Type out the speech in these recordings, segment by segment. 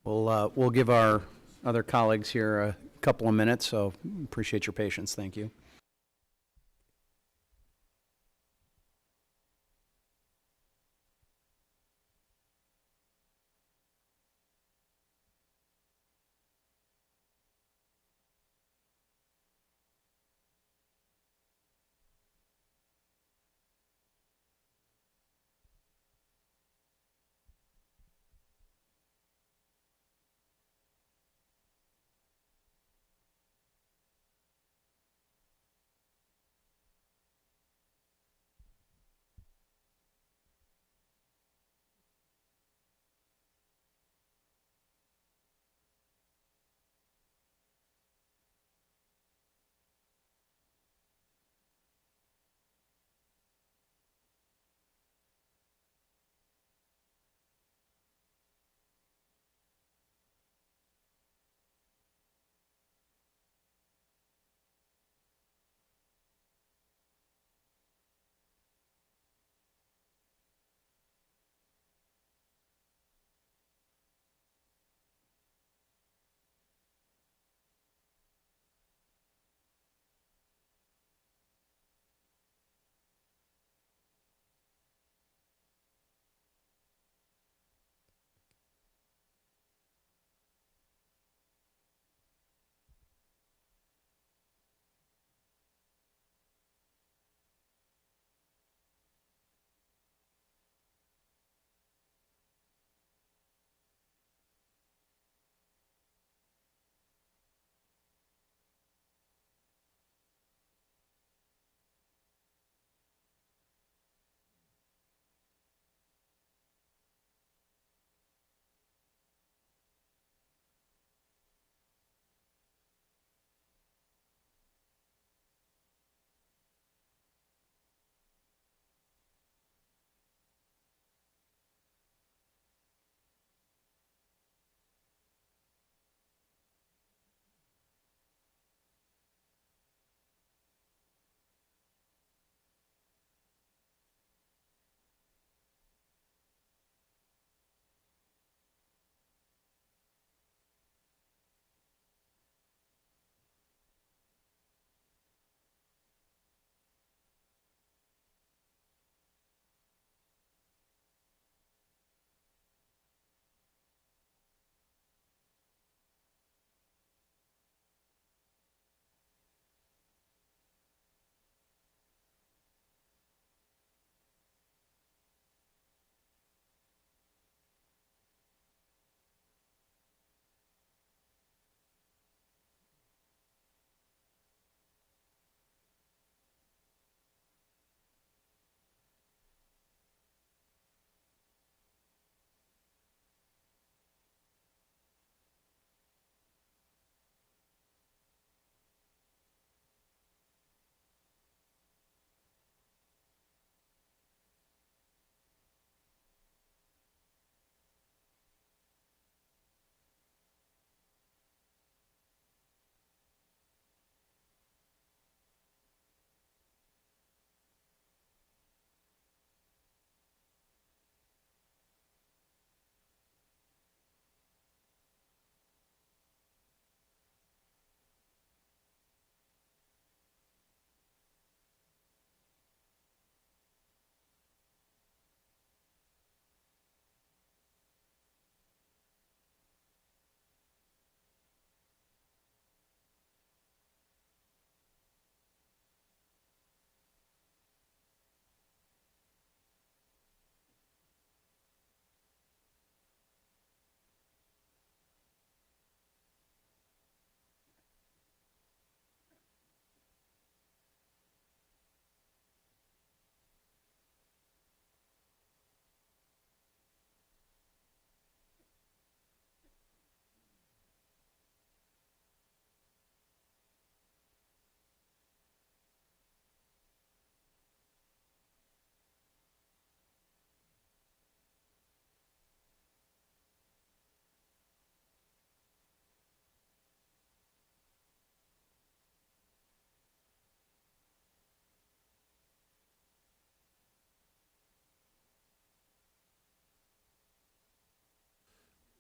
We'll give our other colleagues here a couple of minutes, so appreciate your patience. Thank you.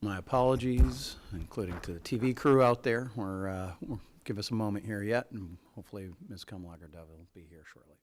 My apologies, including to the TV crew out there. We'll give us a moment here yet, and hopefully Ms. Kumlager-Dove will be here shortly.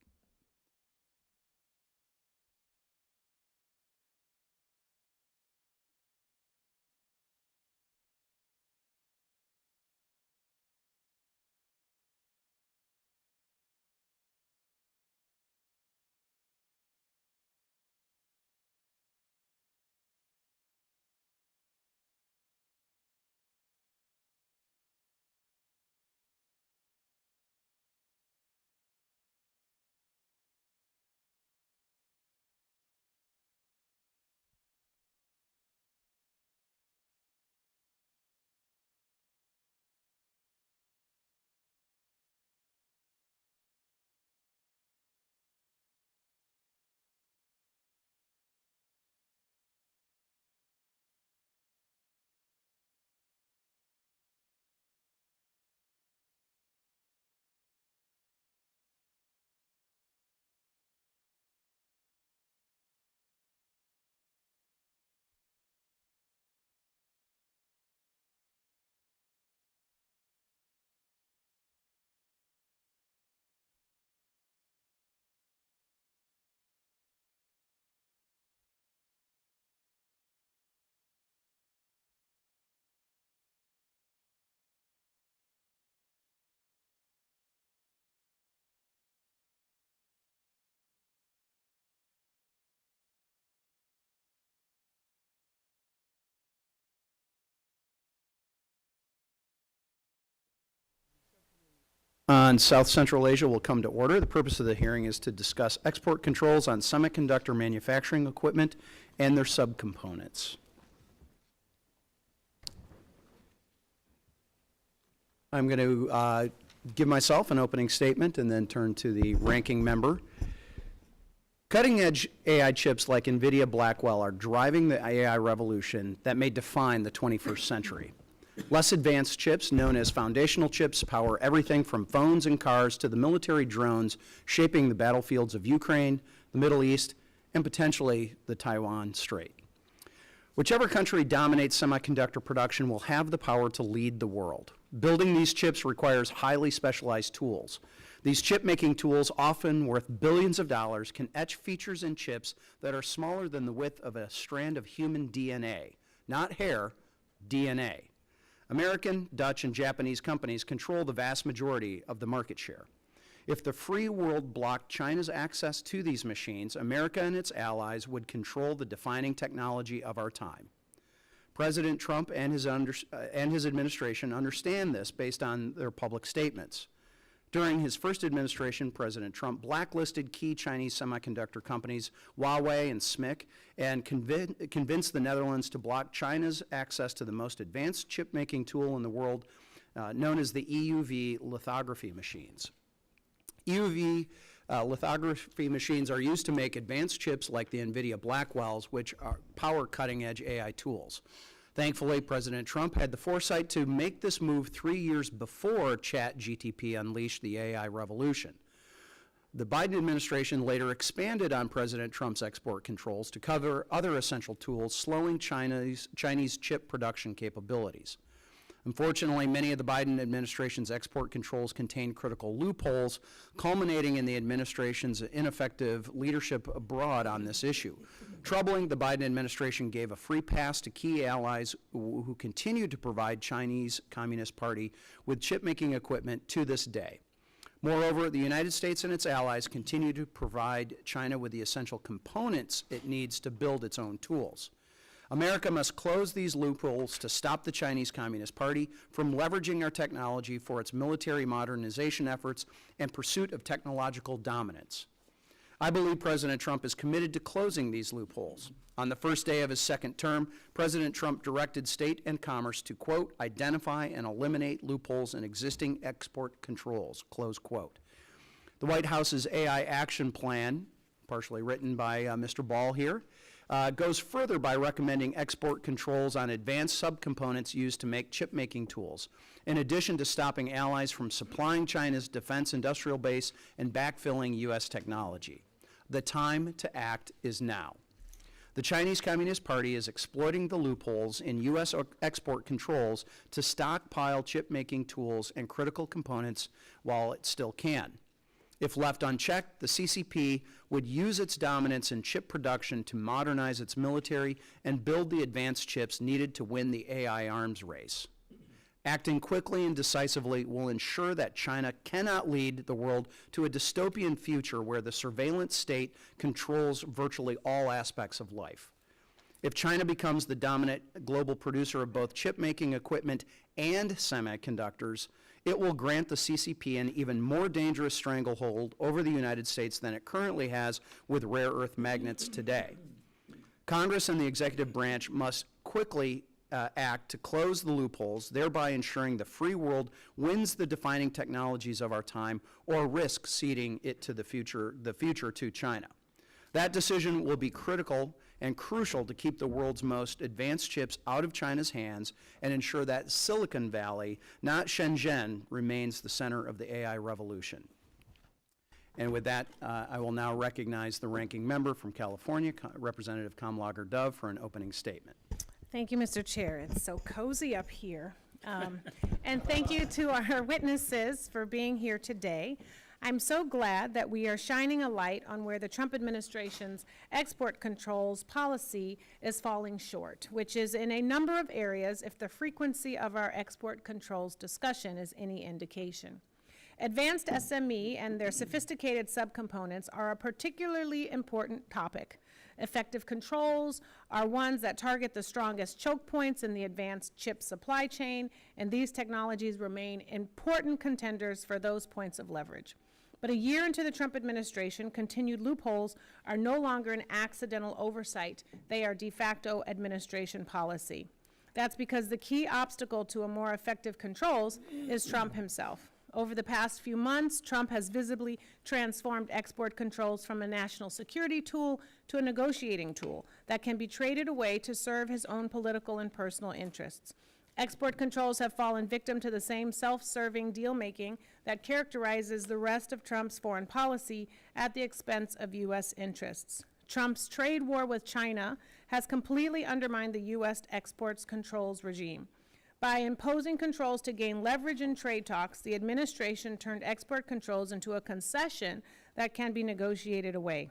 On South Central Asia will come to order. The purpose of the hearing is to discuss export controls on semiconductor manufacturing equipment and their subcomponents. I'm going to give myself an opening statement and then turn to the ranking member. Cutting-edge AI chips like NVIDIA Blackwell are driving the AI revolution that may define the 21st century. Less advanced chips, known as foundational chips, power everything from phones and cars to the military drones shaping the battlefields of Ukraine, the Middle East, and potentially the Taiwan Strait. Whichever country dominates semiconductor production will have the power to lead the world. Building these chips requires highly specialized tools. These chip-making tools, often worth billions of dollars, can etch features in chips that are smaller than the width of a strand of human DNA. Not hair, DNA. American, Dutch, and Japanese companies control the vast majority of the market share. If the free world blocked China's access to these machines, America and its allies would control the defining technology of our time. President Trump and his administration understand this based on their public statements. During his first administration, President Trump blacklisted key Chinese semiconductor companies, Huawei and SMIC, and convinced the Netherlands to block China's access to the most advanced chip-making tool in the world, known as the EUV lithography machines. EUV lithography machines are used to make advanced chips like the NVIDIA Blackwells, which power cutting-edge AI tools. Thankfully, President Trump had the foresight to make this move 3 years before ChatGPT unleashed the AI revolution. The Biden administration later expanded on President Trump's export controls to cover other essential tools, slowing Chinese chip production capabilities. Unfortunately, many of the Biden administration's export controls contain critical loopholes, culminating in the administration's ineffective leadership abroad on this issue. Troubling, the Biden administration gave a free pass to key allies who continue to provide Chinese Communist Party with chip-making equipment to this day. Moreover, the United States and its allies continue to provide China with the essential components it needs to build its own tools. America must close these loopholes to stop the Chinese Communist Party from leveraging our technology for its military modernization efforts and pursuit of technological dominance. I believe President Trump is committed to closing these loopholes. On the first day of his second term, President Trump directed State and Commerce to, quote, identify and eliminate loopholes in existing export controls, close quote. The White House's AI action plan, partially written by Mr. Ball here, goes further by recommending export controls on advanced subcomponents used to make chip-making tools, in addition to stopping allies from supplying China's defense industrial base and backfilling U.S. technology. The time to act is now. The Chinese Communist Party is exploiting the loopholes in U.S. export controls to stockpile chip-making tools and critical components while it still can. If left unchecked, the CCP would use its dominance in chip production to modernize its military and build the advanced chips needed to win the AI arms race. Acting quickly and decisively will ensure that China cannot lead the world to a dystopian future where the surveillance state controls virtually all aspects of life. If China becomes the dominant global producer of both chip-making equipment and semiconductors, it will grant the CCP an even more dangerous stranglehold over the United States than it currently has with rare earth magnets today. Congress and the executive branch must quickly act to close the loopholes, thereby ensuring the free world wins the defining technologies of our time or risk ceding it to the future to China. That decision will be critical and crucial to keep the world's most advanced chips out of China's hands and ensure that Silicon Valley, not Shenzhen, remains the center of the AI revolution. And with that, I will now recognize the ranking member from California, Representative Kamlager Dove, for an opening statement. Thank you, Mr. Chair. It's so cozy up here. And thank you to our witnesses for being here today. I'm so glad that we are shining a light on where the Trump administration's export controls policy is falling short, which is in a number of areas if the frequency of our export controls discussion is any indication. Advanced SME and their sophisticated subcomponents are a particularly important topic. Effective controls are ones that target the strongest choke points in the advanced chip supply chain, and these technologies remain important contenders for those points of leverage. But a year into the Trump administration, continued loopholes are no longer an accidental oversight. They are de facto administration policy. That's because the key obstacle to a more effective controls is Trump himself. Over the past few months, Trump has visibly transformed export controls from a national security tool to a negotiating tool that can be traded away to serve his own political and personal interests. Export controls have fallen victim to the same self-serving deal-making that characterizes the rest of Trump's foreign policy at the expense of U.S. interests. Trump's trade war with China has completely undermined the U.S. exports controls regime. By imposing controls to gain leverage in trade talks, the administration turned export controls into a concession that can be negotiated away.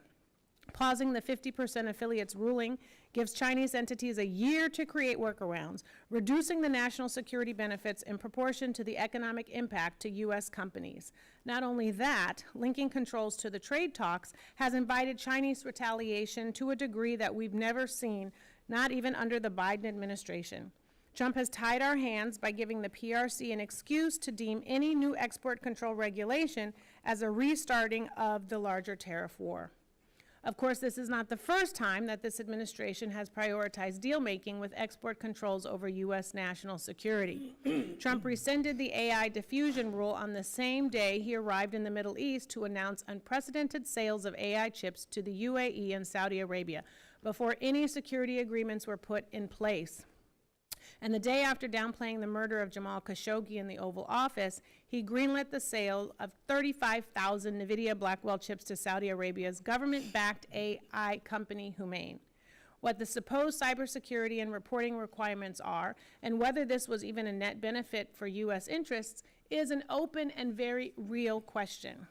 Pausing the 50% affiliates ruling gives Chinese entities a year to create workarounds, reducing the national security benefits in proportion to the economic impact to U.S. companies. Not only that, linking controls to the trade talks has invited Chinese retaliation to a degree that we've never seen, not even under the Biden administration. Trump has tied our hands by giving the PRC an excuse to deem any new export control regulation as a restarting of the larger tariff war. Of course, this is not the first time that this administration has prioritized deal-making with export controls over U.S. national security. Trump rescinded the AI diffusion rule on the same day he arrived in the Middle East to announce unprecedented sales of AI chips to the UAE and Saudi Arabia before any security agreements were put in place. And the day after downplaying the murder of Jamal Khashoggi in the Oval Office, he greenlit the sale of 35,000 NVIDIA Blackwell chips to Saudi Arabia's government-backed AI company, Humane. What the supposed cybersecurity and reporting requirements are, and whether this was even a net benefit for U.S. interests, is an open and very real question.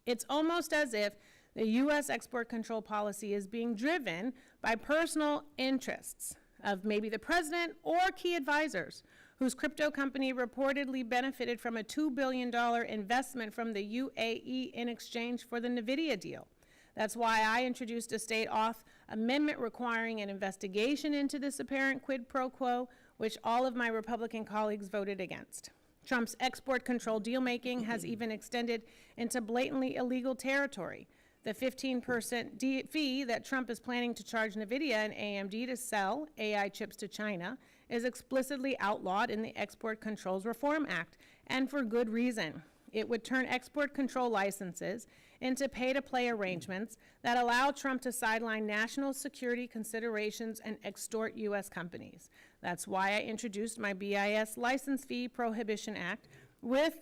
It's almost as if the U.S. export control policy is being driven by personal interests of maybe the president or key advisors, whose crypto company reportedly benefited from a $2 billion investment from the UAE in exchange for the NVIDIA deal. That's why I introduced a state auth amendment requiring an investigation into this apparent quid pro quo, which all of my Republican colleagues voted against. Trump's export control deal-making has even extended into blatantly illegal territory. The 15% fee that Trump is planning to charge NVIDIA and AMD to sell AI chips to China is explicitly outlawed in the Export Controls Reform Act, and for good reason. It would turn export control licenses into pay-to-play arrangements that allow Trump to sideline national security considerations and extort U.S. companies. That's why I introduced my BIS License Fee Prohibition Act with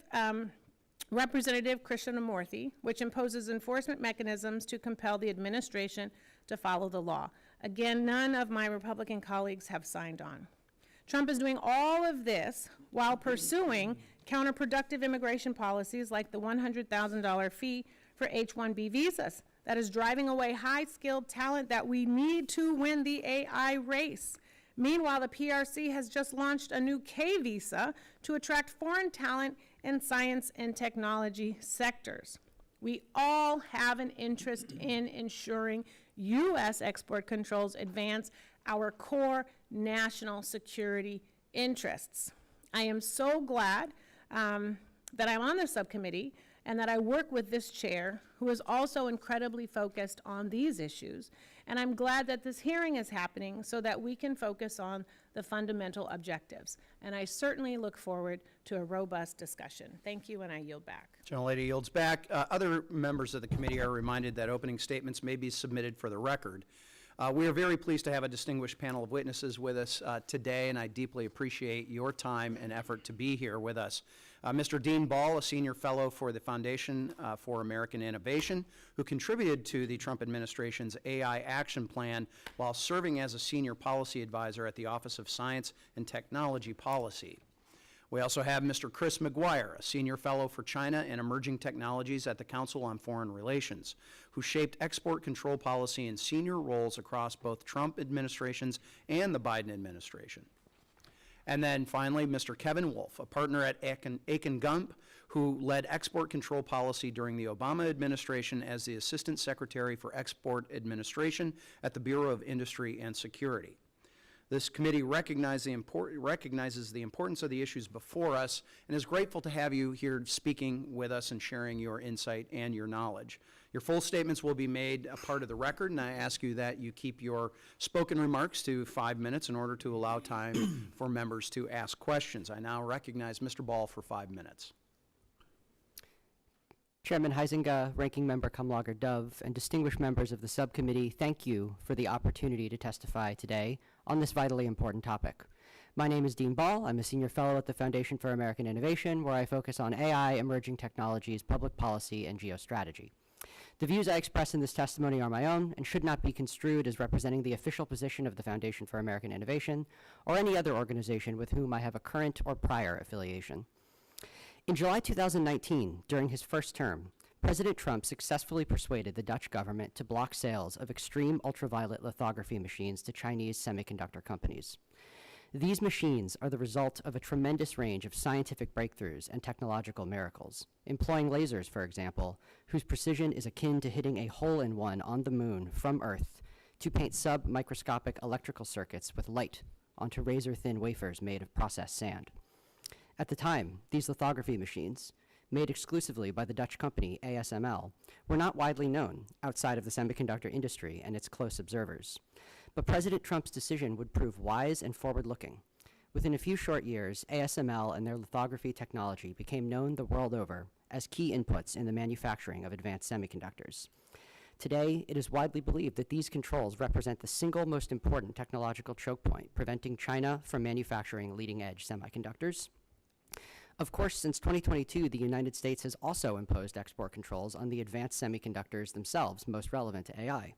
Representative Krishnamurthy, which imposes enforcement mechanisms to compel the administration to follow the law. Again, none of my Republican colleagues have signed on. Trump is doing all of this while pursuing counterproductive immigration policies like the $100,000 fee for H-1B visas that is driving away high-skilled talent that we need to win the AI race. Meanwhile, the PRC has just launched a new K visa to attract foreign talent in science and technology sectors. We all have an interest in ensuring U.S. export controls advance our core national security interests. I am so glad that I'm on the subcommittee and that I work with this chair, who is also incredibly focused on these issues. And I'm glad that this hearing is happening so that we can focus on the fundamental objectives. And I certainly look forward to a robust discussion. Thank you, and I yield back. Gentlelady yields back. Other members of the committee are reminded that opening statements may be submitted for the record. We are very pleased to have a distinguished panel of witnesses with us today, and I deeply appreciate your time and effort to be here with us. Mr. Dean Ball, a senior fellow for the Foundation for American Innovation, who contributed to the Trump administration's AI action plan while serving as a senior policy advisor at the Office of Science and Technology Policy. We also have Mr. Chris McGuire, a senior fellow for China and emerging technologies at the Council on Foreign Relations, who shaped export control policy in senior roles across both Trump administrations and the Biden administration. And then finally, Mr. Kevin Wolf, a partner at Akin Gump, who led export control policy during the Obama administration as the Assistant Secretary for Export Administration at the Bureau of Industry and Security. This committee recognizes the importance of the issues before us and is grateful to have you here speaking with us and sharing your insight and your knowledge. Your full statements will be made a part of the record, and I ask you that you keep your spoken remarks to 5 minutes in order to allow time for members to ask questions. I now recognize Mr. Ball for 5 minutes. Chairman Huizenga, Ranking Member Kamlager-Dove, and distinguished members of the subcommittee, thank you for the opportunity to testify today on this vitally important topic. My name is Dean Ball. I'm a senior fellow at the Foundation for American Innovation, where I focus on AI, emerging technologies, public policy, and geostrategy. The views I express in this testimony are my own and should not be construed as representing the official position of the Foundation for American Innovation or any other organization with whom I have a current or prior affiliation. In July 2019, during his first term, President Trump successfully persuaded the Dutch government to block sales of extreme ultraviolet lithography machines to Chinese semiconductor companies. These machines are the result of a tremendous range of scientific breakthroughs and technological miracles, employing lasers, for example, whose precision is akin to hitting a hole-in-one on the moon from Earth to paint sub-microscopic electrical circuits with light onto razor-thin wafers made of processed sand. At the time, these lithography machines, made exclusively by the Dutch company ASML, were not widely known outside of the semiconductor industry and its close observers. But President Trump's decision would prove wise and forward-looking. Within a few short years, ASML and their lithography technology became known the world over as key inputs in the manufacturing of advanced semiconductors. Today, it is widely believed that these controls represent the single most important technological choke point preventing China from manufacturing leading-edge semiconductors. Of course, since 2022, the United States has also imposed export controls on the advanced semiconductors themselves most relevant to AI.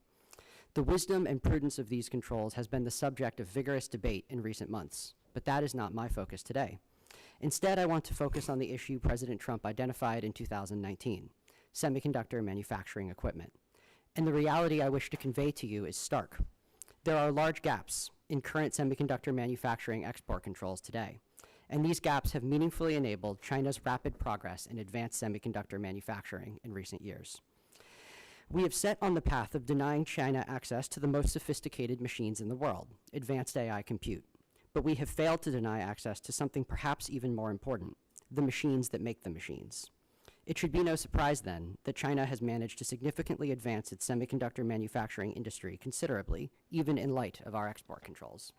The wisdom and prudence of these controls has been the subject of vigorous debate in recent months, but that is not my focus today. Instead, I want to focus on the issue President Trump identified in 2019, semiconductor manufacturing equipment. And the reality I wish to convey to you is stark. There are large gaps in current semiconductor manufacturing export controls today, and these gaps have meaningfully enabled China's rapid progress in advanced semiconductor manufacturing in recent years. We have set on the path of denying China access to the most sophisticated machines in the world, advanced AI compute. But we have failed to deny access to something perhaps even more important, the machines that make the machines. It should be no surprise, then, that China has managed to significantly advance its semiconductor manufacturing industry considerably, even in light of our export controls.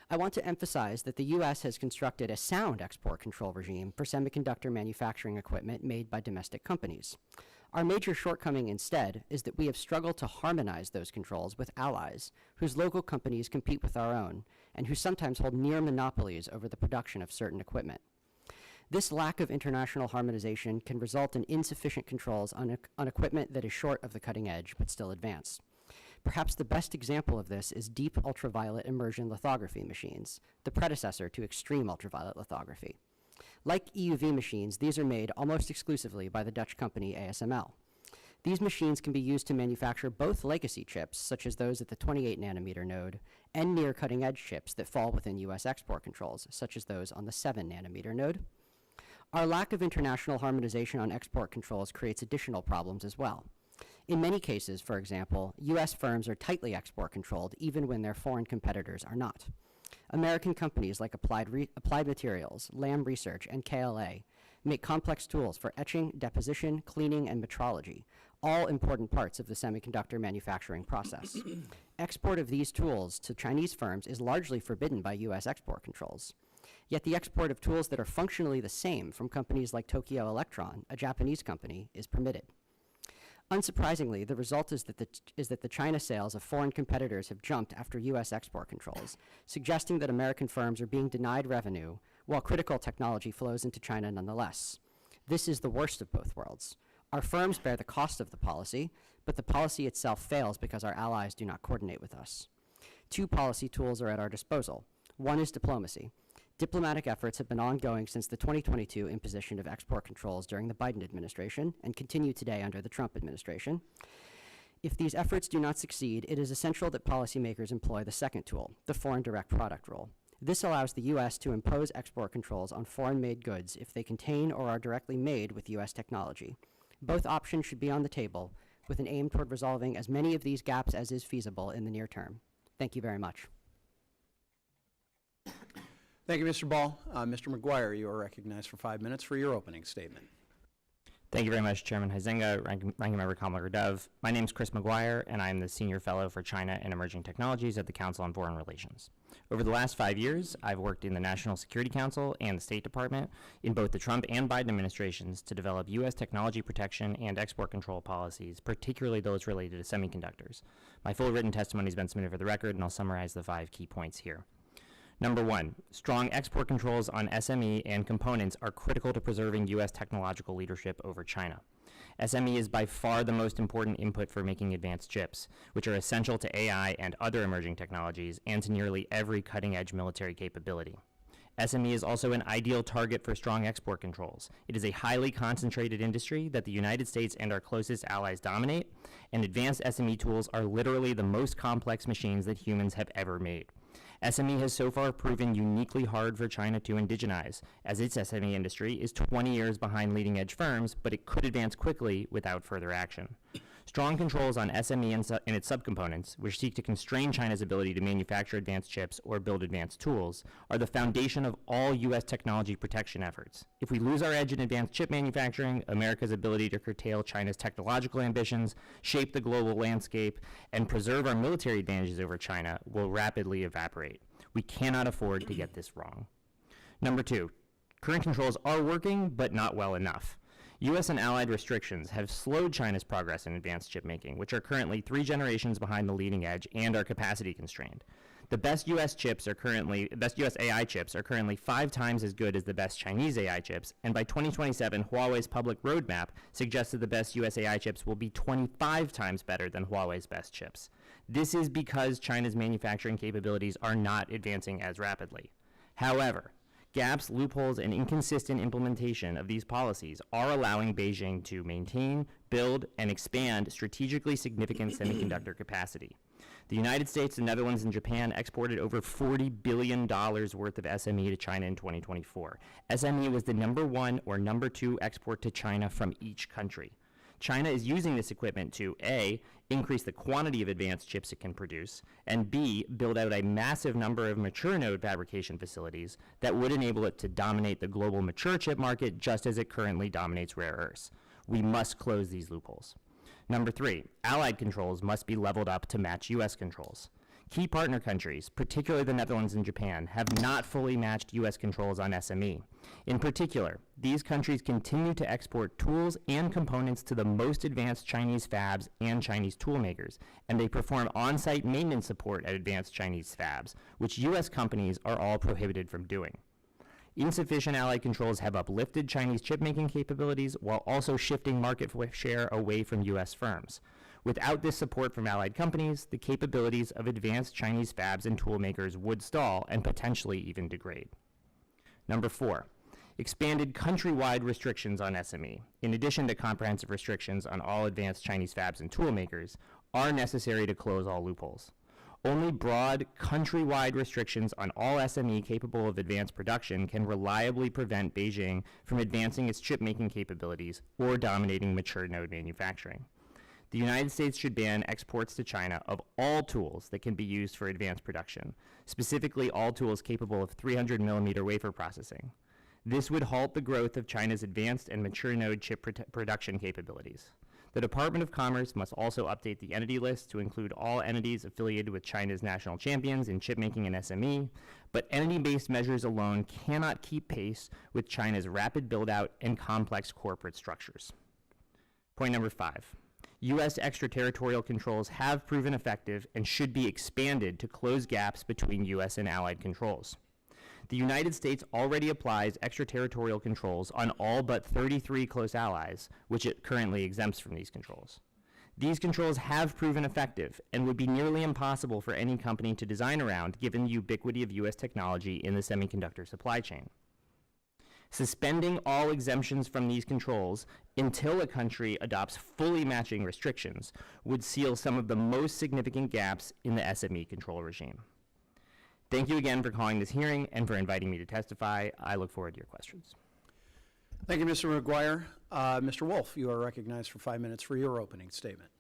I want to emphasize that the U.S. has constructed a sound export control regime for semiconductor manufacturing equipment made by domestic companies. Our major shortcoming, instead, is that we have struggled to harmonize those controls with allies whose local companies compete with our own and who sometimes hold near monopolies over the production of certain equipment. This lack of international harmonization can result in insufficient controls on equipment that is short of the cutting edge but still advanced. Perhaps the best example of this is deep ultraviolet immersion lithography machines, the predecessor to extreme ultraviolet lithography. Like EUV machines, these are made almost exclusively by the Dutch company ASML. These machines can be used to manufacture both legacy chips, such as those at the 28 nanometer node, and near cutting edge chips that fall within US export controls, such as those on the 7 nanometer node. Our lack of international harmonization on export controls creates additional problems as well. In many cases, for example, US firms are tightly export controlled even when their foreign competitors are not. American companies like Applied Materials, Lam Research, and KLA make complex tools for etching, deposition, cleaning, and metrology, all important parts of the semiconductor manufacturing process. Export of these tools to Chinese firms is largely forbidden by US export controls. Yet the export of tools that are functionally the same from companies like Tokyo Electron, a Japanese company, is permitted. Unsurprisingly, the result is that the China sales of foreign competitors have jumped after US export controls, suggesting that American firms are being denied revenue while critical technology flows into China nonetheless. This is the worst of both worlds. Our firms bear the cost of the policy, but the policy itself fails because our allies do not coordinate with us. Two policy tools are at our disposal. One is diplomacy. Diplomatic efforts have been ongoing since the 2022 imposition of export controls during the Biden administration and continue today under the Trump administration. If these efforts do not succeed, it is essential that policymakers employ the second tool, the foreign direct product rule. This allows the U.S. to impose export controls on foreign-made goods if they contain or are directly made with U.S. technology. Both options should be on the table, with an aim toward resolving as many of these gaps as is feasible in the near term. Thank you very much. Thank you, Mr. Ball. Mr. McGuire, you are recognized for 5 minutes for your opening statement. Thank you very much, Chairman Huizenga, Ranking Member Kamlager-Dove. My name is Chris McGuire, and I am the Senior Fellow for China and Emerging Technologies at the Council on Foreign Relations. Over the last 5 years, I've worked in the National Security Council and the State Department in both the Trump and Biden administrations to develop U.S. technology protection and export control policies, particularly those related to semiconductors. My full written testimony has been submitted for the record, and I'll summarize the 5 key points here. Number 1, strong export controls on SME and components are critical to preserving U.S. technological leadership over China. SME is by far the most important input for making advanced chips, which are essential to AI and other emerging technologies and to nearly every cutting-edge military capability. SME is also an ideal target for strong export controls. It is a highly concentrated industry that the United States and our closest allies dominate, and advanced SME tools are literally the most complex machines that humans have ever made. SME has so far proven uniquely hard for China to indigenize, as its SME industry is 20 years behind leading-edge firms, but it could advance quickly without further action. Strong controls on SME and its subcomponents, which seek to constrain China's ability to manufacture advanced chips or build advanced tools, are the foundation of all U.S. technology protection efforts. If we lose our edge in advanced chip manufacturing, America's ability to curtail China's technological ambitions, shape the global landscape, and preserve our military advantages over China will rapidly evaporate. We cannot afford to get this wrong. Number 2, current controls are working, but not well enough. U.S. and allied restrictions have slowed China's progress in advanced chip making, which are currently 3 generations behind the leading edge and are capacity constrained. The best U.S. AI chips are currently 5 times as good as the best Chinese AI chips, and by 2027, Huawei's public roadmap suggests that the best U.S. AI chips will be 25 times better than Huawei's best chips. This is because China's manufacturing capabilities are not advancing as rapidly. However, gaps, loopholes, and inconsistent implementation of these policies are allowing Beijing to maintain, build, and expand strategically significant semiconductor capacity. The United States, the Netherlands, and Japan exported over $40 billion worth of SME to China in 2024. SME was the #1 or #2 export to China from each country. China is using this equipment to A, increase the quantity of advanced chips it can produce, and B, build out a massive number of mature node fabrication facilities that would enable it to dominate the global mature chip market just as it currently dominates rare earths. We must close these loopholes. Number 3, allied controls must be leveled up to match U.S. controls. Key partner countries, particularly the Netherlands and Japan, have not fully matched U.S. controls on SME. In particular, these countries continue to export tools and components to the most advanced Chinese fabs and Chinese tool makers, and they perform on-site maintenance support at advanced Chinese fabs, which U.S. companies are all prohibited from doing. Insufficient Allied controls have uplifted Chinese chip-making capabilities while also shifting market share away from U.S. firms. Without this support from Allied companies, the capabilities of advanced Chinese fabs and tool makers would stall and potentially even degrade. Number 4, expanded countrywide restrictions on SME, in addition to comprehensive restrictions on all advanced Chinese fabs and tool makers, are necessary to close all loopholes. Only broad, countrywide restrictions on all SME capable of advanced production can reliably prevent Beijing from advancing its chip-making capabilities or dominating mature node manufacturing. The United States should ban exports to China of all tools that can be used for advanced production, specifically all tools capable of 300mm wafer processing. This would halt the growth of China's advanced and mature node chip production capabilities. The Department of Commerce must also update the entity list to include all entities affiliated with China's national champions in chipmaking and SME, but entity-based measures alone cannot keep pace with China's rapid build-out and complex corporate structures. Point number 5. U.S. extraterritorial controls have proven effective and should be expanded to close gaps between U.S. and allied controls. The United States already applies extraterritorial controls on all but 33 close allies, which it currently exempts from these controls. These controls have proven effective and would be nearly impossible for any company to design around given the ubiquity of U.S. technology in the semiconductor supply chain. Suspending all exemptions from these controls until a country adopts fully matching restrictions would seal some of the most significant gaps in the SME control regime. Thank you again for calling this hearing and for inviting me to testify. I look forward to your questions. Thank you, Mr. McGuire. Mr. Wolf, you are recognized for 5 minutes for your opening statement.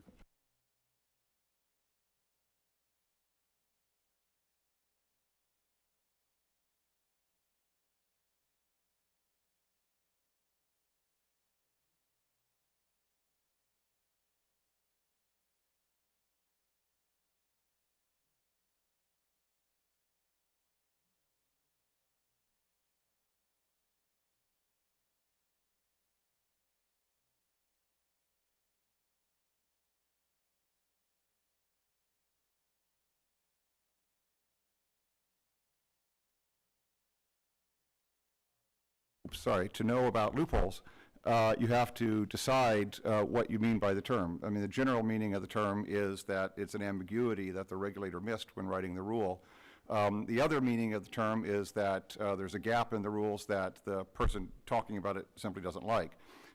To know about loopholes, you have to decide what you mean by the term. I mean, the general meaning of the term is that it's an ambiguity that the regulator missed when writing the rule. The other meaning of the term is that there's a gap in the rules that the person talking about it simply doesn't like.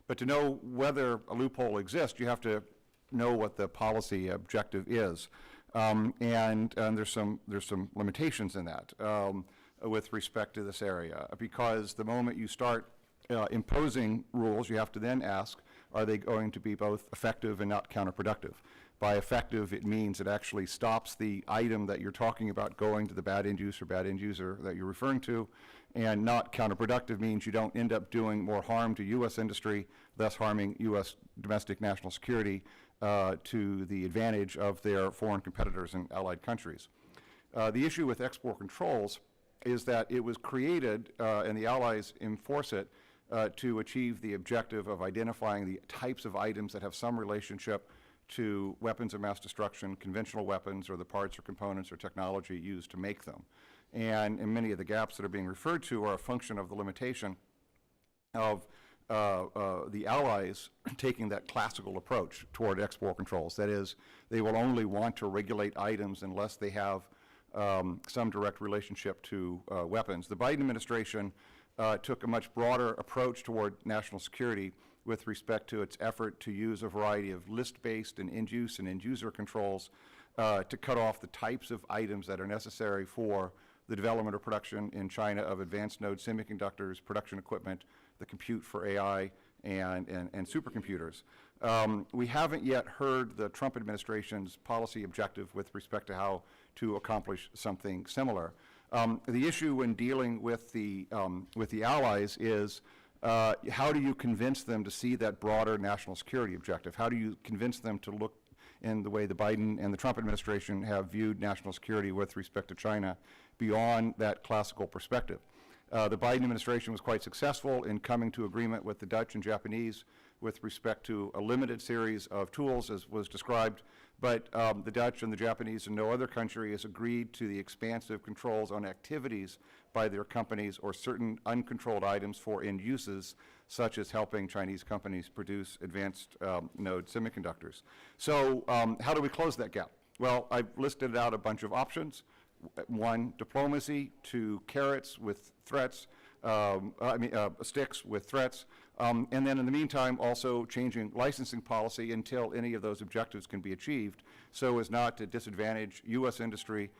But to know whether a loophole exists, you have to know what the policy objective is. And there's some limitations in that. With respect to this area, because the moment you start imposing rules, you have to then ask, are they going to be both effective and not counterproductive? By effective, it means it actually stops the item that you're talking about going to the bad end use or bad end user that you're referring to, and not counterproductive means you don't end up doing more harm to U.S. industry, thus harming U.S. domestic national security to the advantage of their foreign competitors in allied countries. The issue with export controls is that it was created, and the Allies enforce it, to achieve the objective of identifying the types of items that have some relationship to weapons of mass destruction, conventional weapons, or the parts or components or technology used to make them. And many of the gaps that are being referred to are a function of the limitation of the Allies taking that classical approach toward export controls. That is, they will only want to regulate items unless they have some direct relationship to weapons. The Biden administration took a much broader approach toward national security with respect to its effort to use a variety of list-based and end-use and end-user controls to cut off the types of items that are necessary for the development or production in China of advanced node semiconductors, production equipment, the compute for AI, and supercomputers. We haven't yet heard the Trump administration's policy objective with respect to how to accomplish something similar. The issue when dealing with the allies is how do you convince them to see that broader national security objective? How do you convince them to look in the way the Biden and the Trump administration have viewed national security with respect to China beyond that classical perspective? The Biden administration was quite successful in coming to agreement with the Dutch and Japanese with respect to a limited series of tools, as was described but the Dutch and the Japanese and no other country has agreed to the expansive controls on activities by their companies or certain uncontrolled items for end uses, such as helping Chinese companies produce advanced node semiconductors. So how do we close that gap? Well, I've listed out a bunch of options. One, diplomacy. Two, carrots with threats. Sticks with threats. And then in the meantime, also changing licensing policy until any of those objectives can be achieved, so as not to disadvantage U.S. industry,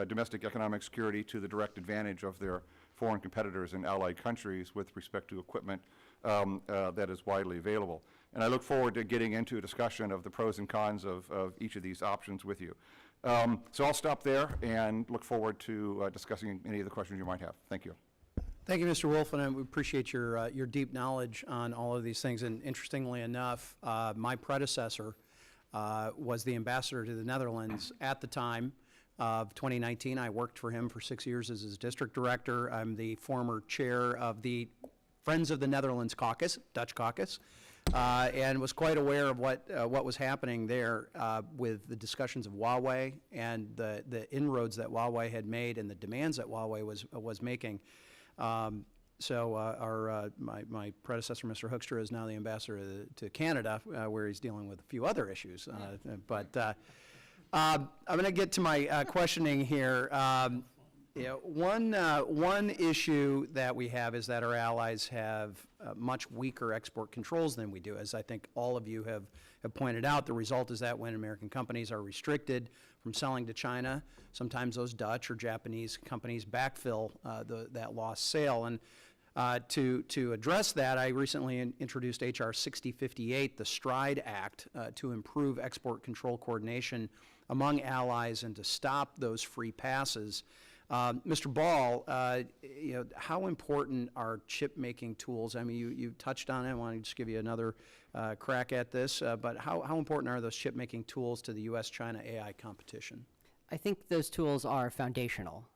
domestic economic security to the direct advantage of their foreign competitors in allied countries with respect to equipment that is widely available. And I look forward to getting into a discussion of the pros and cons of each of these options with you. So I'll stop there and look forward to discussing any of the questions you might have. Thank you. Thank you, Mr. Wolf, and we appreciate your deep knowledge on all of these things. And interestingly enough, my predecessor was the ambassador to the Netherlands at the time of 2019. I worked for him for 6 years as his district director. I'm the former chair of the Friends of the Netherlands Caucus, Dutch Caucus, and was quite aware of what was happening there with the discussions of Huawei and the inroads that Huawei had made and the demands that Huawei was making. My predecessor, Mr. Hoekstra, is now the ambassador to Canada, where he's dealing with a few other issues. I'm going to get to my questioning here. One issue that we have is that our allies have much weaker export controls than we do. As I think all of you have pointed out, the result is that when American companies are restricted from selling to China, sometimes those Dutch or Japanese companies backfill that lost sale. And to address that, I recently introduced H.R. 6058, the STRIDE Act, to improve export control coordination among allies and to stop those free passes. Mr. Ball, how important are chip-making tools? I mean, you touched on it. I want to just give you another crack at this. But how important are those chip-making tools to the U.S.-China AI competition? I think those tools are foundational.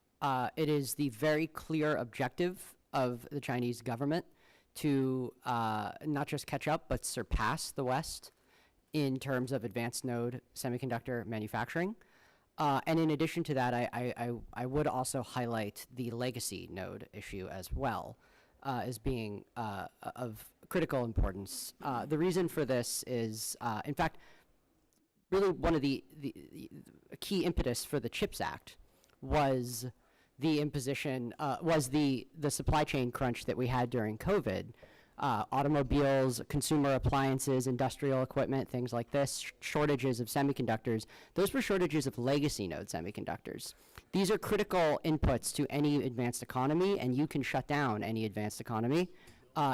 It is the very clear objective of the Chinese government to not just catch up, but surpass the West in terms of advanced node semiconductor manufacturing. And in addition to that, I would also highlight the legacy node issue as well as being of critical importance. The reason for this is, in fact, really one of the key impetus for the CHIPS Act was the imposition, was the supply chain crunch that we had during COVID. Automobiles, consumer appliances, industrial equipment, things like this, shortages of semiconductors. Those were shortages of legacy node semiconductors. These are critical inputs to any advanced economy, and you can shut down any advanced economy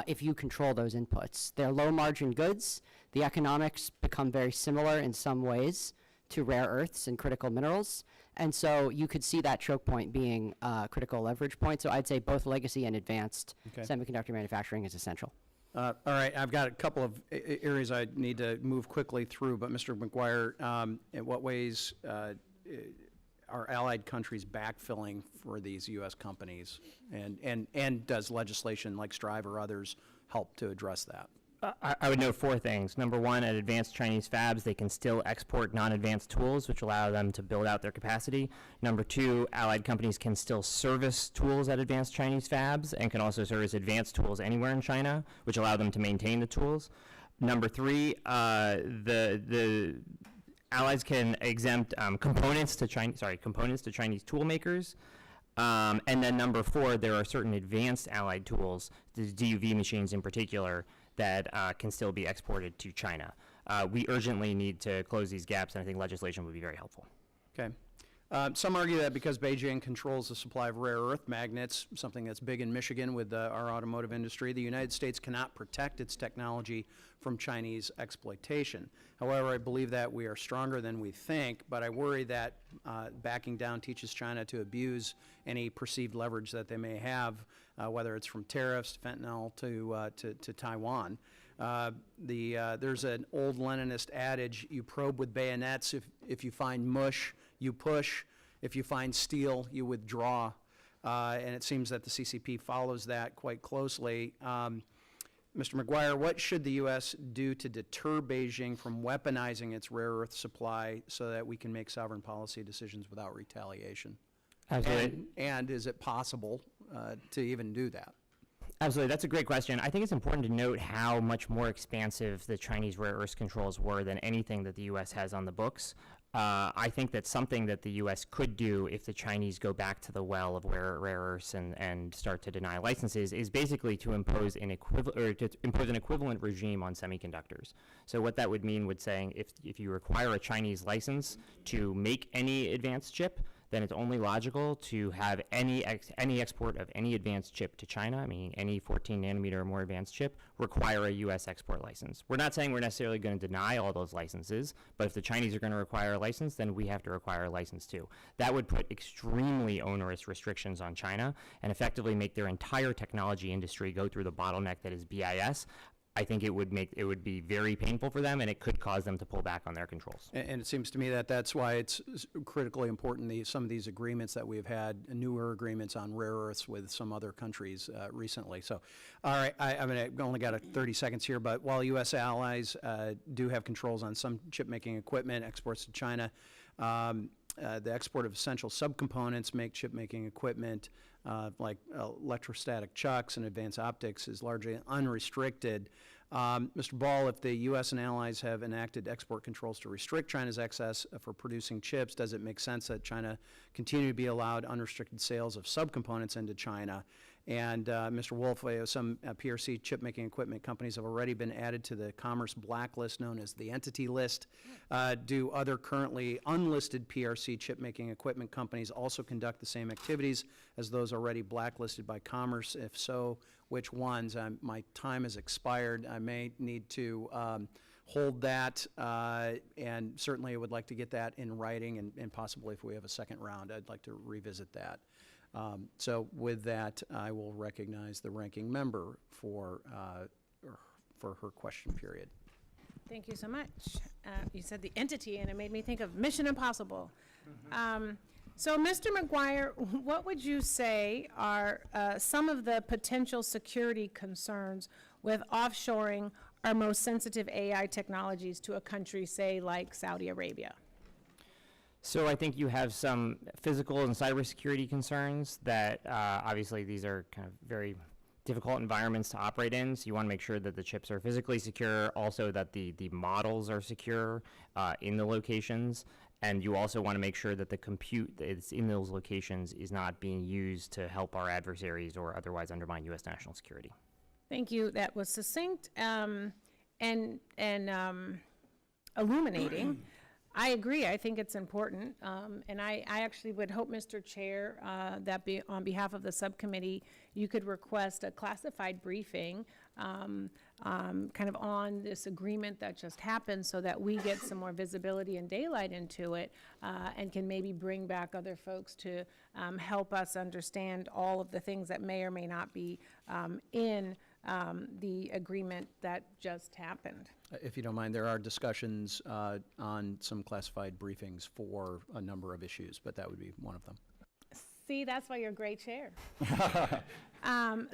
if you control those inputs. They're low margin goods. The economics become very similar in some ways to rare earths and critical minerals. And so you could see that choke point being a critical leverage point. So I'd say both legacy and advanced semiconductor manufacturing is essential. All right, I've got a couple of areas I need to move quickly through, but Mr. McGuire, in what ways are allied countries backfilling for these U.S. companies? And does legislation like STRIVE or others help to address that? I would note 4 things. Number 1, at advanced Chinese fabs, they can still export non-advanced tools, which allow them to build out their capacity. Number 2, allied companies can still service tools at advanced Chinese fabs and can also service advanced tools anywhere in China, which allow them to maintain the tools. Number 3, the allies can exempt components to Chinese tool makers. And then number 4, there are certain advanced allied tools, the DUV machines in particular, that can still be exported to China. We urgently need to close these gaps, and I think legislation would be very helpful. Okay. Some argue that because Beijing controls the supply of rare earth magnets, something that's big in Michigan with our automotive industry, the United States cannot protect its technology from Chinese exploitation. However, I believe that we are stronger than we think, but I worry that backing down teaches China to abuse any perceived leverage that they may have, whether it's from tariffs, fentanyl, to Taiwan. There's an old Leninist adage, you probe with bayonets. If you find mush, you push. If you find steel, you withdraw. And it seems that the CCP follows that quite closely. Mr. McGuire, what should the U.S. do to deter Beijing from weaponizing its rare earth supply so that we can make sovereign policy decisions without retaliation? Absolutely. And is it possible to even do that? Absolutely, that's a great question. I think it's important to note how much more expansive the Chinese rare earth controls were than anything that the U.S. has on the books. I think that something that the U.S. could do if the Chinese go back to the well of rare earths and start to deny licenses is basically to impose an equivalent regime on semiconductors. So what that would mean would saying if you require a Chinese license to make any advanced chip, then it's only logical to have any export of any advanced chip to China, meaning any 14 nanometer or more advanced chip, require a U.S. export license. We're not saying we're necessarily going to deny all those licenses, but if the Chinese are going to require a license, then we have to require a license too. That would put extremely onerous restrictions on China and effectively make their entire technology industry go through the bottleneck that is BIS. I think it would be very painful for them, and it could cause them to pull back on their controls. And it seems to me that that's why it's critically important, some of these agreements that we've had, newer agreements on rare earths with some other countries recently. So, all right, I've only got 30 seconds here, but while U.S. allies do have controls on some chip-making equipment, exports to China, the export of essential subcomponents make chip-making equipment like electrostatic chucks and advanced optics is largely unrestricted. Mr. Ball, if the U.S. and allies have enacted export controls to restrict China's access for producing chips, does it make sense that China continue to be allowed unrestricted sales of subcomponents into China? And Mr. Wolf, some PRC chip-making equipment companies have already been added to the Commerce blacklist known as the Entity List. Do other currently unlisted PRC chip-making equipment companies also conduct the same activities as those already blacklisted by Commerce? If so, which ones? My time has expired. I may need to hold that, and certainly I would like to get that in writing, and possibly if we have a second round, I'd like to revisit that. So with that, I will recognize the ranking member for her question period. Thank you so much. You said the entity, and it made me think of Mission Impossible. So, Mr. McGuire, what would you say are some of the potential security concerns with offshoring our most sensitive AI technologies to a country, say, like Saudi Arabia? So I think you have some physical and cybersecurity concerns that obviously these are kind of very difficult environments to operate in. So you want to make sure that the chips are physically secure, also that the models are secure in the locations. And you also want to make sure that the compute that's in those locations is not being used to help our adversaries or otherwise undermine U.S. national security. Thank you. That was succinct and illuminating. I agree. I think it's important. And I actually would hope, Mr. Chair, that on behalf of the subcommittee, you could request a classified briefing kind of on this agreement that just happened so that we get some more visibility and daylight into it and can maybe bring back other folks to help us understand all of the things that may or may not be in the agreement that just happened. If you don't mind, there are discussions on some classified briefings for a number of issues, but that would be one of them. See, that's why you're a great chair.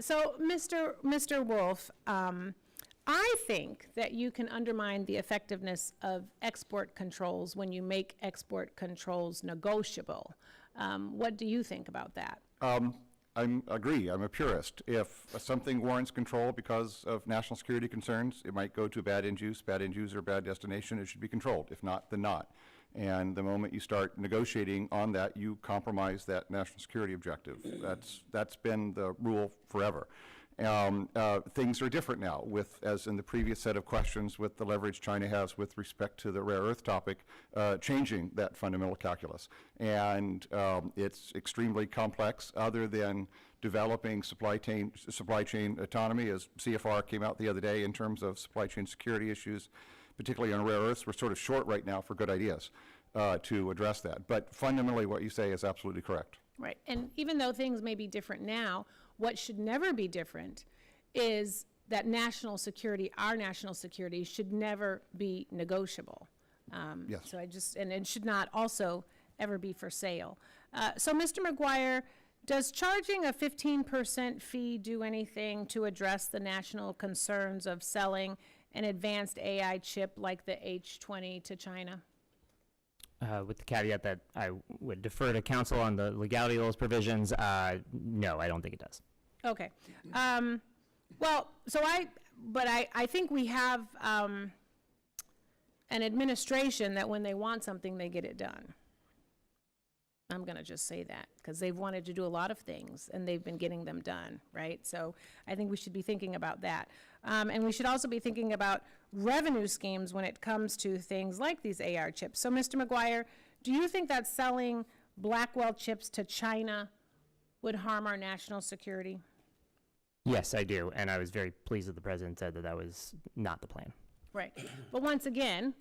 So, Mr. Wolf, I think that you can undermine the effectiveness of export controls when you make export controls negotiable. What do you think about that? I agree. I'm a purist. If something warrants control because of national security concerns, it might go to bad end use or bad destination. It should be controlled. If not, then not. And the moment you start negotiating on that, you compromise that national security objective. That's been the rule forever. Things are different now, as in the previous set of questions, with the leverage China has with respect to the rare earth topic, changing that fundamental calculus. And it's extremely complex, other than developing supply chain autonomy, as CFR came out the other day in terms of supply chain security issues, particularly on rare earths. We're sort of short right now for good ideas to address that. But fundamentally, what you say is absolutely correct. Right. And even though things may be different now, what should never be different is that national security, our national security, should never be negotiable. Yes. So and it should not also ever be for sale. So, Mr. McGuire, Does charging a 15% fee do anything to address the national concerns of selling an advanced AI chip like the H20 to China? With the caveat that I would defer to counsel on the legality of those provisions, no, I don't think it does. Okay. Well, I think we have an administration that when they want something, they get it done. I'm going to just say that because they've wanted to do a lot of things and they've been getting them done, right? So I think we should be thinking about that. And we should also be thinking about revenue schemes when it comes to things like these AR chips. So Mr. McGuire, do you think that selling Blackwell chips to China would harm our national security? Yes, I do, and I was very pleased that the president said that that was not the plan. Right. But once again,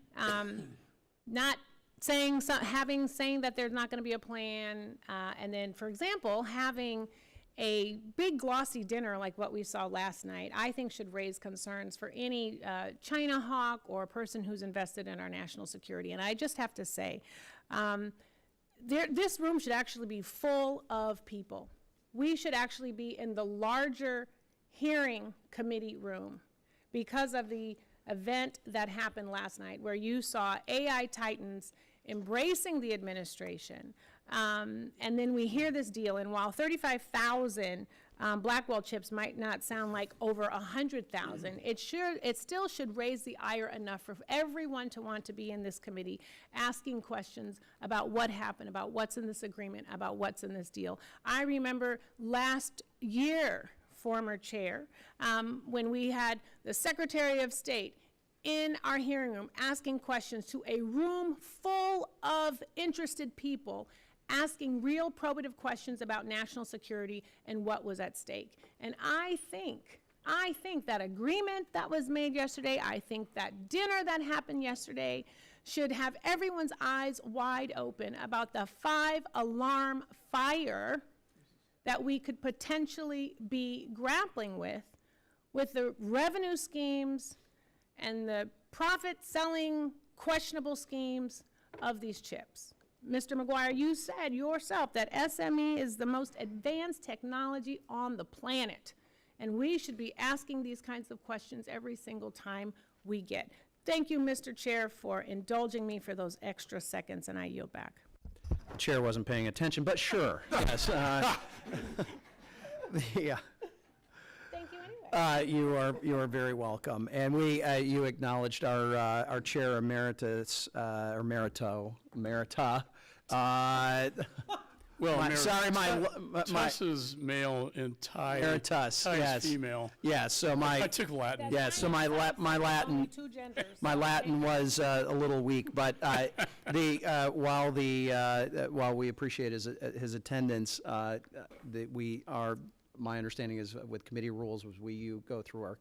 not saying that there's not going to be a plan, and then, for example, having a big glossy dinner like what we saw last night, I think should raise concerns for any China hawk or person who's invested in our national security. And I just have to say, this room should actually be full of people. We should actually be in the larger hearing committee room because of the event that happened last night where you saw AI titans embracing the administration. And then we hear this deal, and while 35,000 Blackwell chips might not sound like over 100,000, it still should raise the ire enough for everyone to want to be in this committee asking questions about what happened, about what's in this agreement, about what's in this deal. I remember last year, former chair, when we had the Secretary of State in our hearing room asking questions to a room full of interested people, asking real probative questions about national security and what was at stake. And I think that agreement that was made yesterday, I think that dinner that happened yesterday should have everyone's eyes wide open about the 5-alarm fire that we could potentially be grappling with the revenue schemes and the profit-selling questionable schemes of these chips. Mr. McGuire, you said yourself that SME is the most advanced technology on the planet, and we should be asking these kinds of questions every single time we get. Thank you, Mr. Chair, for indulging me for those extra seconds, and I yield back. The chair wasn't paying attention, but sure, yes. Yeah. Thank you anyway. You are very welcome. And you acknowledged our chair emeritus, or emerita. Well, Sorry, my Tuss is male and Ty emeritus. Ty Yes. is female. Yes. So I took Latin. Yeah, so my Latin Two genders. my Latin was a little weak, but while we appreciate his attendance, my understanding is with committee rules was you go through our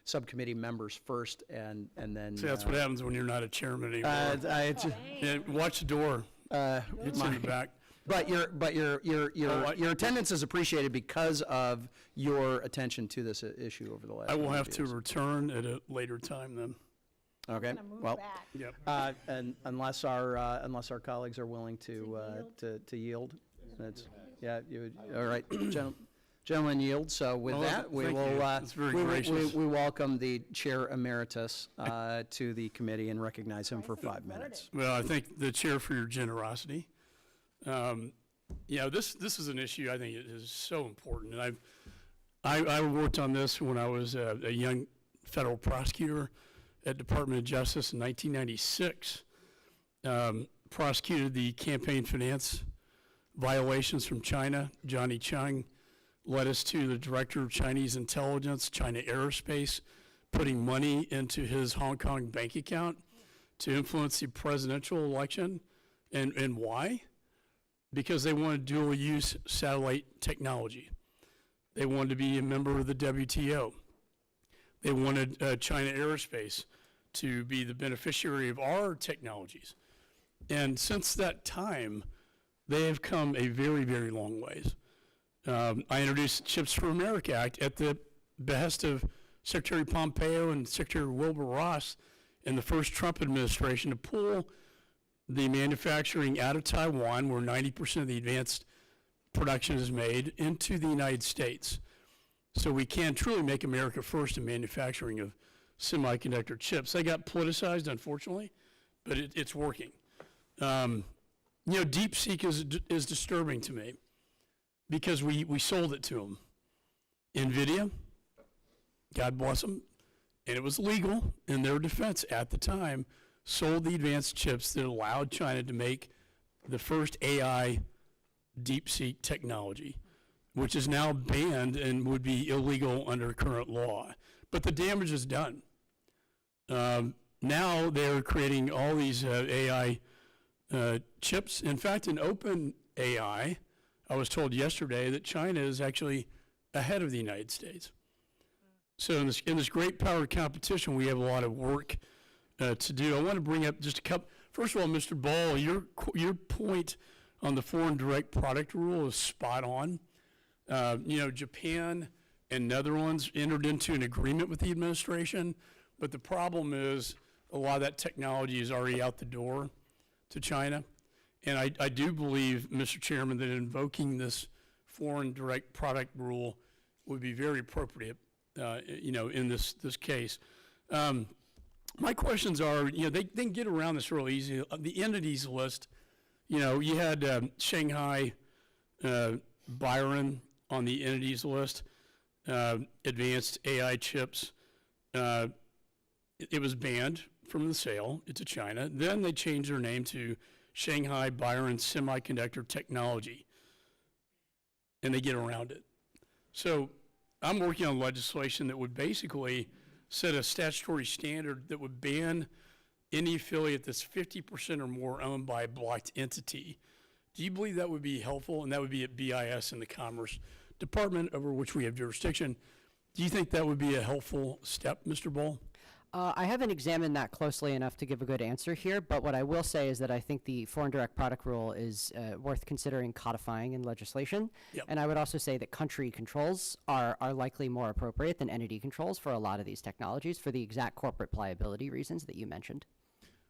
subcommittee members first, and then. See, that's what happens when you're not a chairman anymore. Yeah, watch the door. It's in the back. But your attendance is appreciated because of your attention to this issue over the last. I will number have of to years. return at a later time then. Okay. Move Well, back. Yep. and unless our colleagues are willing to yield, that's all right. Gentlemen yield. So with Well, that, we thank will. you. That's very gracious. We welcome the chair emeritus to the committee and recognize him for 5 minutes. Well, I thank the chair for your generosity. This is an issue I think it is so important, and I worked on this when I was a young federal prosecutor at Department of Justice in 1996. Prosecuted the campaign finance violations from China. Johnny Chung led us to the director of Chinese intelligence, China Aerospace, putting money into his Hong Kong bank account to influence the presidential election. And why? Because they wanted dual-use satellite technology. They wanted to be a member of the WTO. They wanted China Aerospace to be the beneficiary of our technologies. And since that time, they have come a very, very long ways. I introduced the Chips for America Act at the behest of Secretary Pompeo and Secretary Wilbur Ross in the first Trump administration to pull the manufacturing out of Taiwan, where 90% of the advanced production is made into the United States. So we can truly make America first in manufacturing of semiconductor chips. They got politicized, unfortunately, but it's working. DeepSeek is disturbing to me because we sold it to them. NVIDIA, God bless them, and it was legal in their defense at the time, sold the advanced chips that allowed China to make the first AI DeepSeek technology, which is now banned and would be illegal under current law. But the damage is done. Now they're creating all these AI chips. In fact, in open AI, I was told yesterday that China is actually ahead of the United States. So in this great power competition, we have a lot of work to do. I want to bring up just a couple. First of all, Mr. Ball, your point on the foreign direct product rule is spot on. Japan and Netherlands entered into an agreement with the administration, but the problem is a lot of that technology is already out the door to China. And I do believe, Mr. Chairman, that invoking this foreign direct product rule would be very appropriate, in this case. My questions are, they can get around this real easy. The entities list, you had Shanghai, Byron on the entities list, advanced AI chips. It was banned from the sale to China. Then they changed their name to Shanghai Byron Semiconductor Technology, and they get around it. So I'm working on legislation that would basically set a statutory standard that would ban any affiliate that's 50% or more owned by a blocked entity. Do you believe that would be helpful? And that would be at BIS and the Commerce Department, over which we have jurisdiction. Do you think that would be a helpful step, Mr. Ball? I haven't examined that closely enough to give a good answer here, but what I will say is that I think the foreign direct product rule is worth considering codifying in legislation. Yep. And I would also say that country controls are likely more appropriate than entity controls for a lot of these technologies for the exact corporate liability reasons that you mentioned.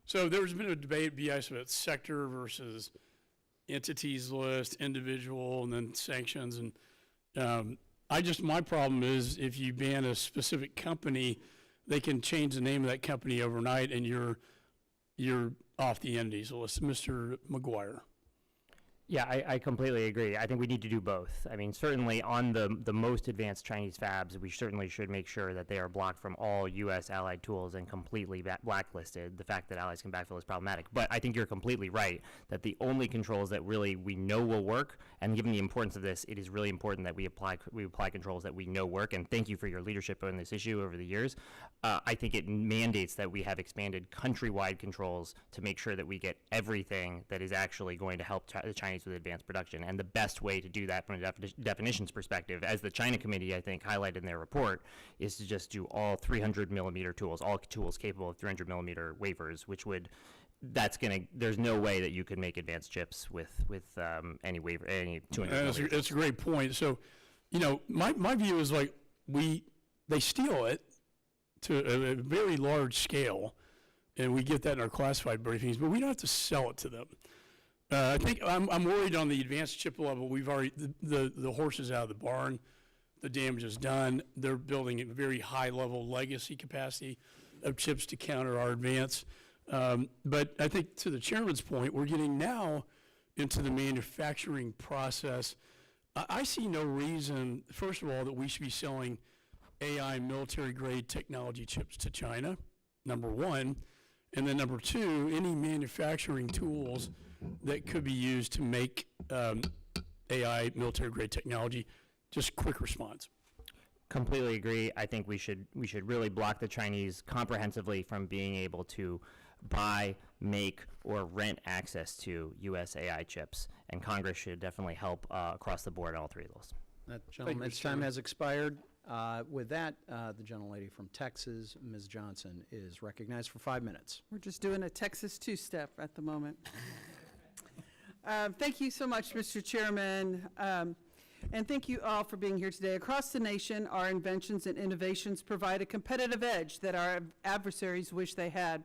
So there's been a debate at BIS about sector versus entities list, individual, and then sanctions. And my problem is if you ban a specific company, they can change the name of that company overnight, and you're off the entities list. Mr. McGuire. Yeah, I completely agree. I think we need to do both. I mean, certainly on the most advanced Chinese fabs, we certainly should make sure that they are blocked from all U.S. allied tools and completely blacklisted. The fact that allies can backfill is problematic. But I think you're completely right that the only controls that really we know will work, and given the importance of this, it is really important that we apply controls that we know work. And thank you for your leadership on this issue over the years. I think it mandates that we have expanded countrywide controls to make sure that we get everything that is actually going to help the Chinese with advanced production. And the best way to do that from a definitions perspective, as the China Committee, I think, highlighted in their report, is to just do all 300 millimeter tools, all tools capable of 300 millimeter wafers, which would, there's no way that you could make advanced chips with any wafer, any 200 That's a great point. So, my view is like they steal it to a very large scale, and we get that in our classified briefings, but we don't have to sell it to them. I think I'm worried on the advanced chip level. We've already, the horse is out of the barn. The damage is done. They're building a very high level legacy capacity of chips to counter our advance. But I think to the chairman's point, we're getting now into the manufacturing process. I see no reason, first of all, that we should be selling AI military grade technology chips to China, number one. And then number two, any manufacturing tools that could be used to make AI military-grade technology. Just quick response. Completely agree. I think we should really block the Chinese comprehensively from being able to buy, make, or rent access to U.S. AI chips, and Congress should definitely help across the board on all three of those. That gentleman's time has expired. With that, the gentlelady from Texas, Ms. Johnson, is recognized for 5 minutes. We're just doing a Texas two-step at the moment. Thank you so much, Mr. Chairman, and thank you all for being here today. Across the nation, our inventions and innovations provide a competitive edge that our adversaries wish they had.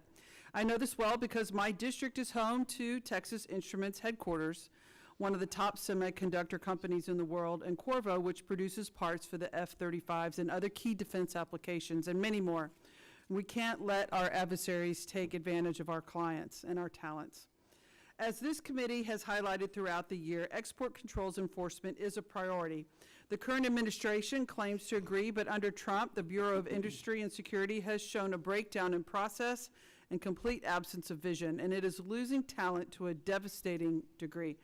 I know this well because my district is home to Texas Instruments headquarters, one of the top semiconductor companies in the world, and Qorvo, which produces parts for the F-35s and other key defense applications, and many more. We can't let our adversaries take advantage of our clients and our talents. As this committee has highlighted throughout the year, export controls enforcement is a priority. The current administration claims to agree, but under Trump, the Bureau of Industry and Security has shown a breakdown in process and complete absence of vision, and it is losing talent to a devastating degree.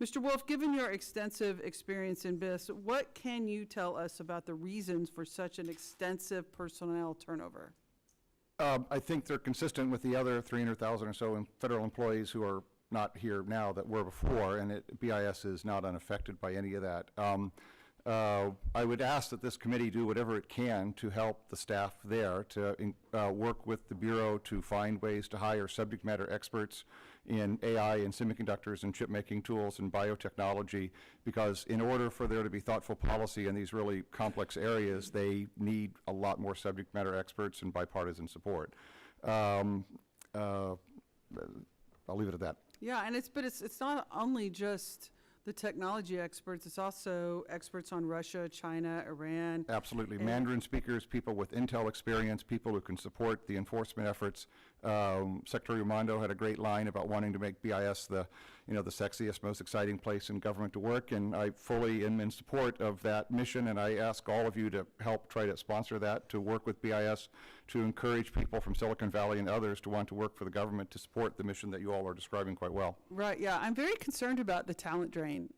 Mr. Wolf, given your extensive experience in this, what can you tell us about the reasons for such an extensive personnel turnover? I think they're consistent with the other 300,000 or so federal employees who are not here now that were before, and BIS is not unaffected by any of that. I would ask that this committee do whatever it can to help the staff there, to work with the Bureau to find ways to hire subject matter experts in AI and semiconductors and chip-making tools and biotechnology, because in order for there to be thoughtful policy in these really complex areas, they need a lot more subject matter experts and bipartisan support. I'll leave it at that. Yeah, and it's not only just the technology experts, it's also experts on Russia, China, Iran. Absolutely. Mandarin speakers, people with Intel experience, people who can support the enforcement efforts. Secretary Raimondo had a great line about wanting to make BIS the sexiest, most exciting place in government to work, and I fully am in support of that mission, and I ask all of you to help try to sponsor that, to work with BIS, to encourage people from Silicon Valley and others to want to work for the government to support the mission that you all are describing quite well. Right, yeah. I'm very concerned about the talent drain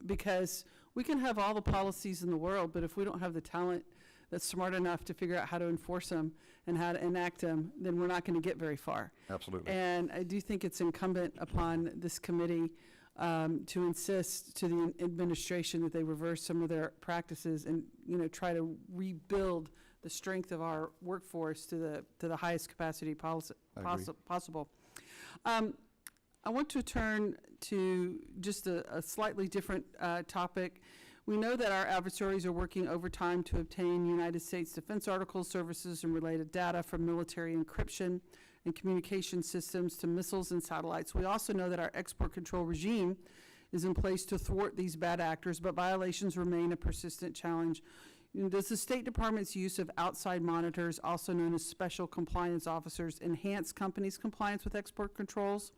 because we can have all the policies in the world, but if we don't have the talent that's smart enough to figure out how to enforce them and how to enact them, then we're not going to get very far. Absolutely. And I do think it's incumbent upon this committee to insist to the administration that they reverse some of their practices and try to rebuild the strength of our workforce to the highest capacity possible. I want to turn to just a slightly different topic. We know that our adversaries are working overtime to obtain United States defense articles, services, and related data from military encryption and communication systems to missiles and satellites. We also know that our export control regime is in place to thwart these bad actors, but violations remain a persistent challenge. Does the State Department's use of outside monitors, also known as special compliance officers, enhance companies' compliance with export controls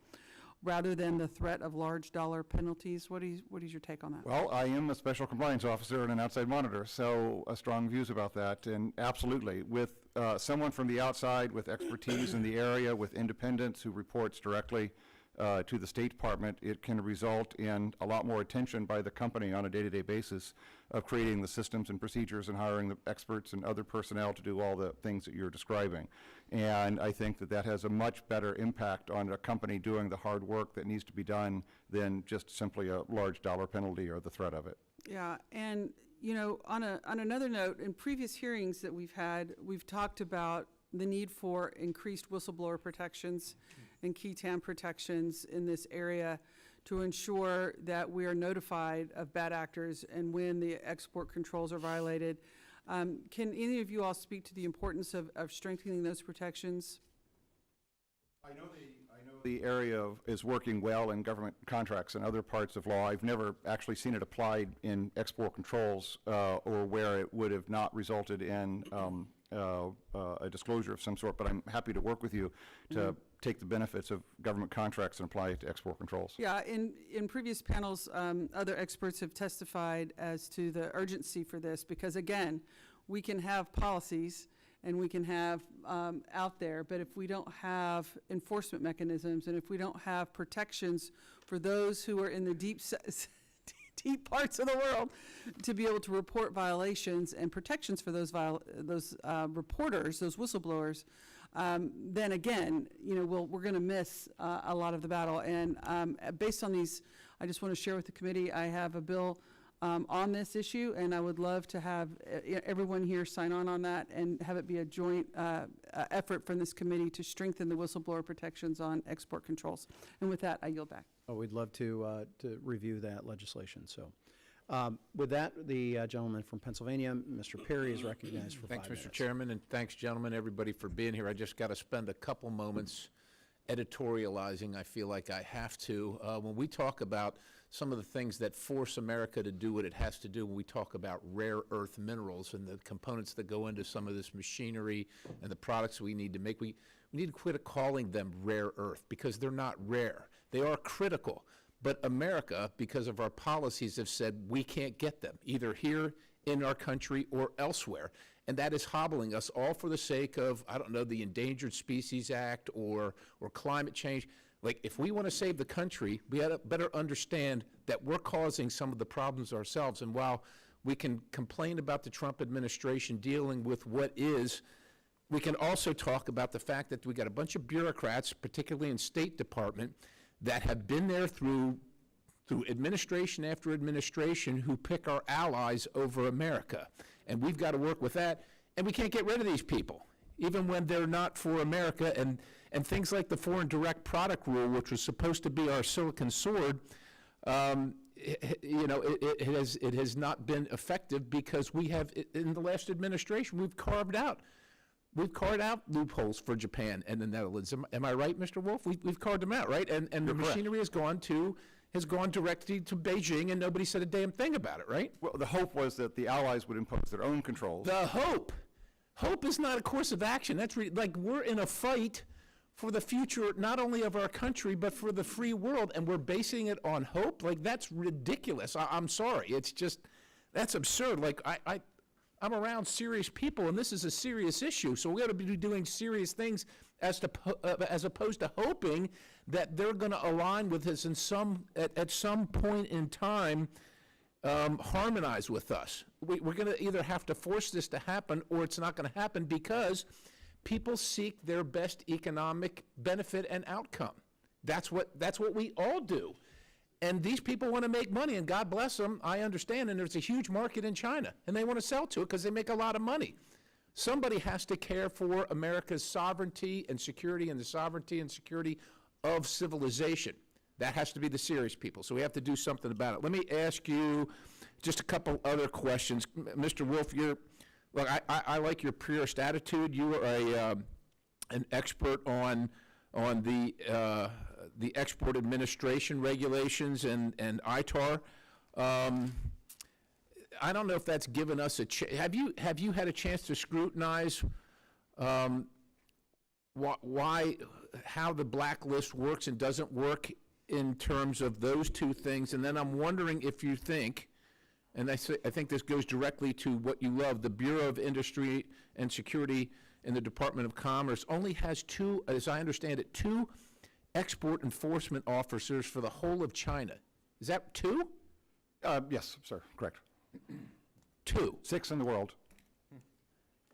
rather than the threat of large dollar penalties? What is your take on that? Well, I am a special compliance officer and an outside monitor, so strong views about that. And absolutely, with someone from the outside with expertise in the area, with independents who reports directly to the State Department, it can result in a lot more attention by the company on a day-to-day basis of creating the systems and procedures and hiring the experts and other personnel to do all the things that you're describing. And I think that that has a much better impact on a company doing the hard work that needs to be done than just simply a large dollar penalty or the threat of it. Yeah, and on another note, in previous hearings that we've had, we've talked about the need for increased whistleblower protections and key TAM protections in this area to ensure that we are notified of bad actors and when the export controls are violated. Can any of you all speak to the importance of strengthening those protections? I know the area is working well in government contracts and other parts of law. I've never actually seen it applied in export controls or where it would have not resulted in a disclosure of some sort, but I'm happy to work with you to take the benefits of government contracts and apply it to export controls. Yeah, in previous panels, other experts have testified as to the urgency for this because, again, we can have policies and we can have out there, but if we don't have enforcement mechanisms and if we don't have protections for those who are in the deep parts of the world to be able to report violations and protections for those reporters, those whistleblowers, then again, we're going to miss a lot of the battle. And based on these, I just want to share with the committee, I have a bill on this issue, and I would love to have everyone here sign on that and have it be a joint effort from this committee to strengthen the whistleblower protections on export controls. And with that, I yield back. Oh, we'd love to review that legislation. So with that, the gentleman from Pennsylvania, Mr. Perry, is recognized for 5 minutes. Thanks, Mr. Chairman, and thanks, gentlemen, everybody, for being here. I just got to spend a couple moments editorializing, I feel like I have to. When we talk about some of the things that force America to do what it has to do, when we talk about rare earth minerals and the components that go into some of this machinery and the products we need to make, we need to quit calling them rare earth, because they're not rare. They are critical. But America, because of our policies, have said we can't get them, either here in our country or elsewhere. And that is hobbling us, all for the sake of, I don't know, the Endangered Species Act or climate change. Like, if we want to save the country, we had to better understand that we're causing some of the problems ourselves. And while we can complain about the Trump administration dealing with what is, we can also talk about the fact that we got a bunch of bureaucrats, particularly in State Department, that have been there through administration after administration, who pick our allies over America. And we've got to work with that, and we can't get rid of these people, even when they're not for America. And things like the foreign direct product rule, which was supposed to be our silicon sword, it has not been effective, because we have, in the last administration, we've carved out loopholes for Japan and the Netherlands. Am I right, Mr. Wolf? We've carved them out, right? And the machinery has gone directly to Beijing, and nobody said a damn thing about it, right? Well, the hope was that the Allies would impose their own controls. The hope is not a course of action. That's like, we're in a fight for the future, not only of our country, but for the free world, and we're basing it on hope? Like, that's ridiculous. I'm sorry. It's just, that's absurd. Like, I'm around serious people, and this is a serious issue, so we got to be doing serious things as opposed to hoping that they're going to align with us at some point in time, harmonize with us. We're going to either have to force this to happen, or it's not going to happen, because people seek their best economic benefit and outcome. That's what we all do. And these people want to make money, and God bless them, I understand, and there's a huge market in China, and they want to sell to it because they make a lot of money. Somebody has to care for America's sovereignty and security, and the sovereignty and security of civilization. That has to be the serious people, so we have to do something about it. Let me ask you just a couple other questions. Mr. Wolf, I like your purist attitude. You are an expert on the export administration regulations and ITAR. I don't know if that's given us a chance. Have you had a chance to scrutinize how the blacklist works and doesn't work in terms of those two things? And then I'm wondering if you think, and I think this goes directly to what you love, the Bureau of Industry and Security in the Department of Commerce only has two, as I understand it, two export enforcement officers for the whole of China. Is that two? Yes, sir, correct. Two. 6 in the world.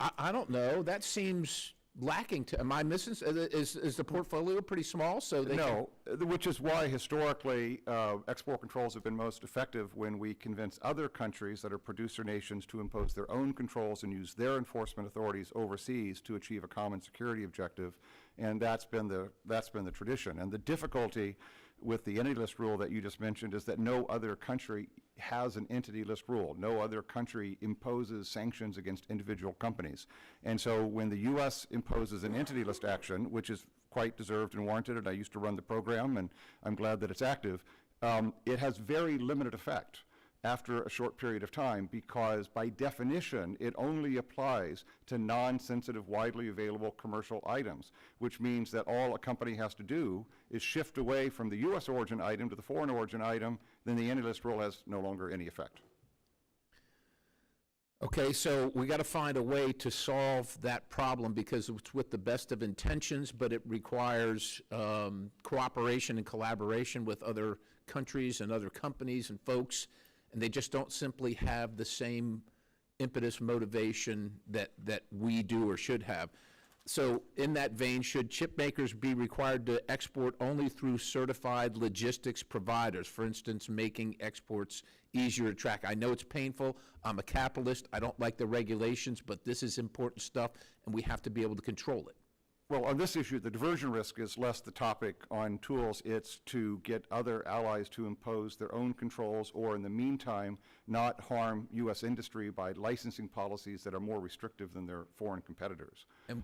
I don't know. That seems lacking. Am I missing? Is the portfolio pretty small? No, which is why historically export controls have been most effective when we convince other countries that are producer nations to impose their own controls and use their enforcement authorities overseas to achieve a common security objective. And that's been the tradition. And the difficulty with the entity list rule that you just mentioned is that no other country has an entity list rule. No other country imposes sanctions against individual companies. And so when the U.S. imposes an entity list action, which is quite deserved and warranted, and I used to run the program, and I'm glad that it's active, it has very limited effect after a short period of time, because by definition, it only applies to non-sensitive, widely available commercial items, which means that all a company has to do is shift away from the U.S. origin item to the foreign origin item, then the entity list rule has no longer any effect. Okay, so we got to find a way to solve that problem, because it's with the best of intentions, but it requires cooperation and collaboration with other countries and other companies and folks, and they just don't simply have the same impetus, motivation that we do or should have. So in that vein, should chip makers be required to export only through certified logistics providers, for instance, making exports easier to track? I know it's painful. I'm a capitalist. I don't like the regulations, but this is important stuff, and we have to be able to control it. Well, on this issue, the diversion risk is less the topic on tools. It's to get other allies to impose their own controls, or in the meantime, not harm U.S. industry by licensing policies that are more restrictive than their foreign competitors. And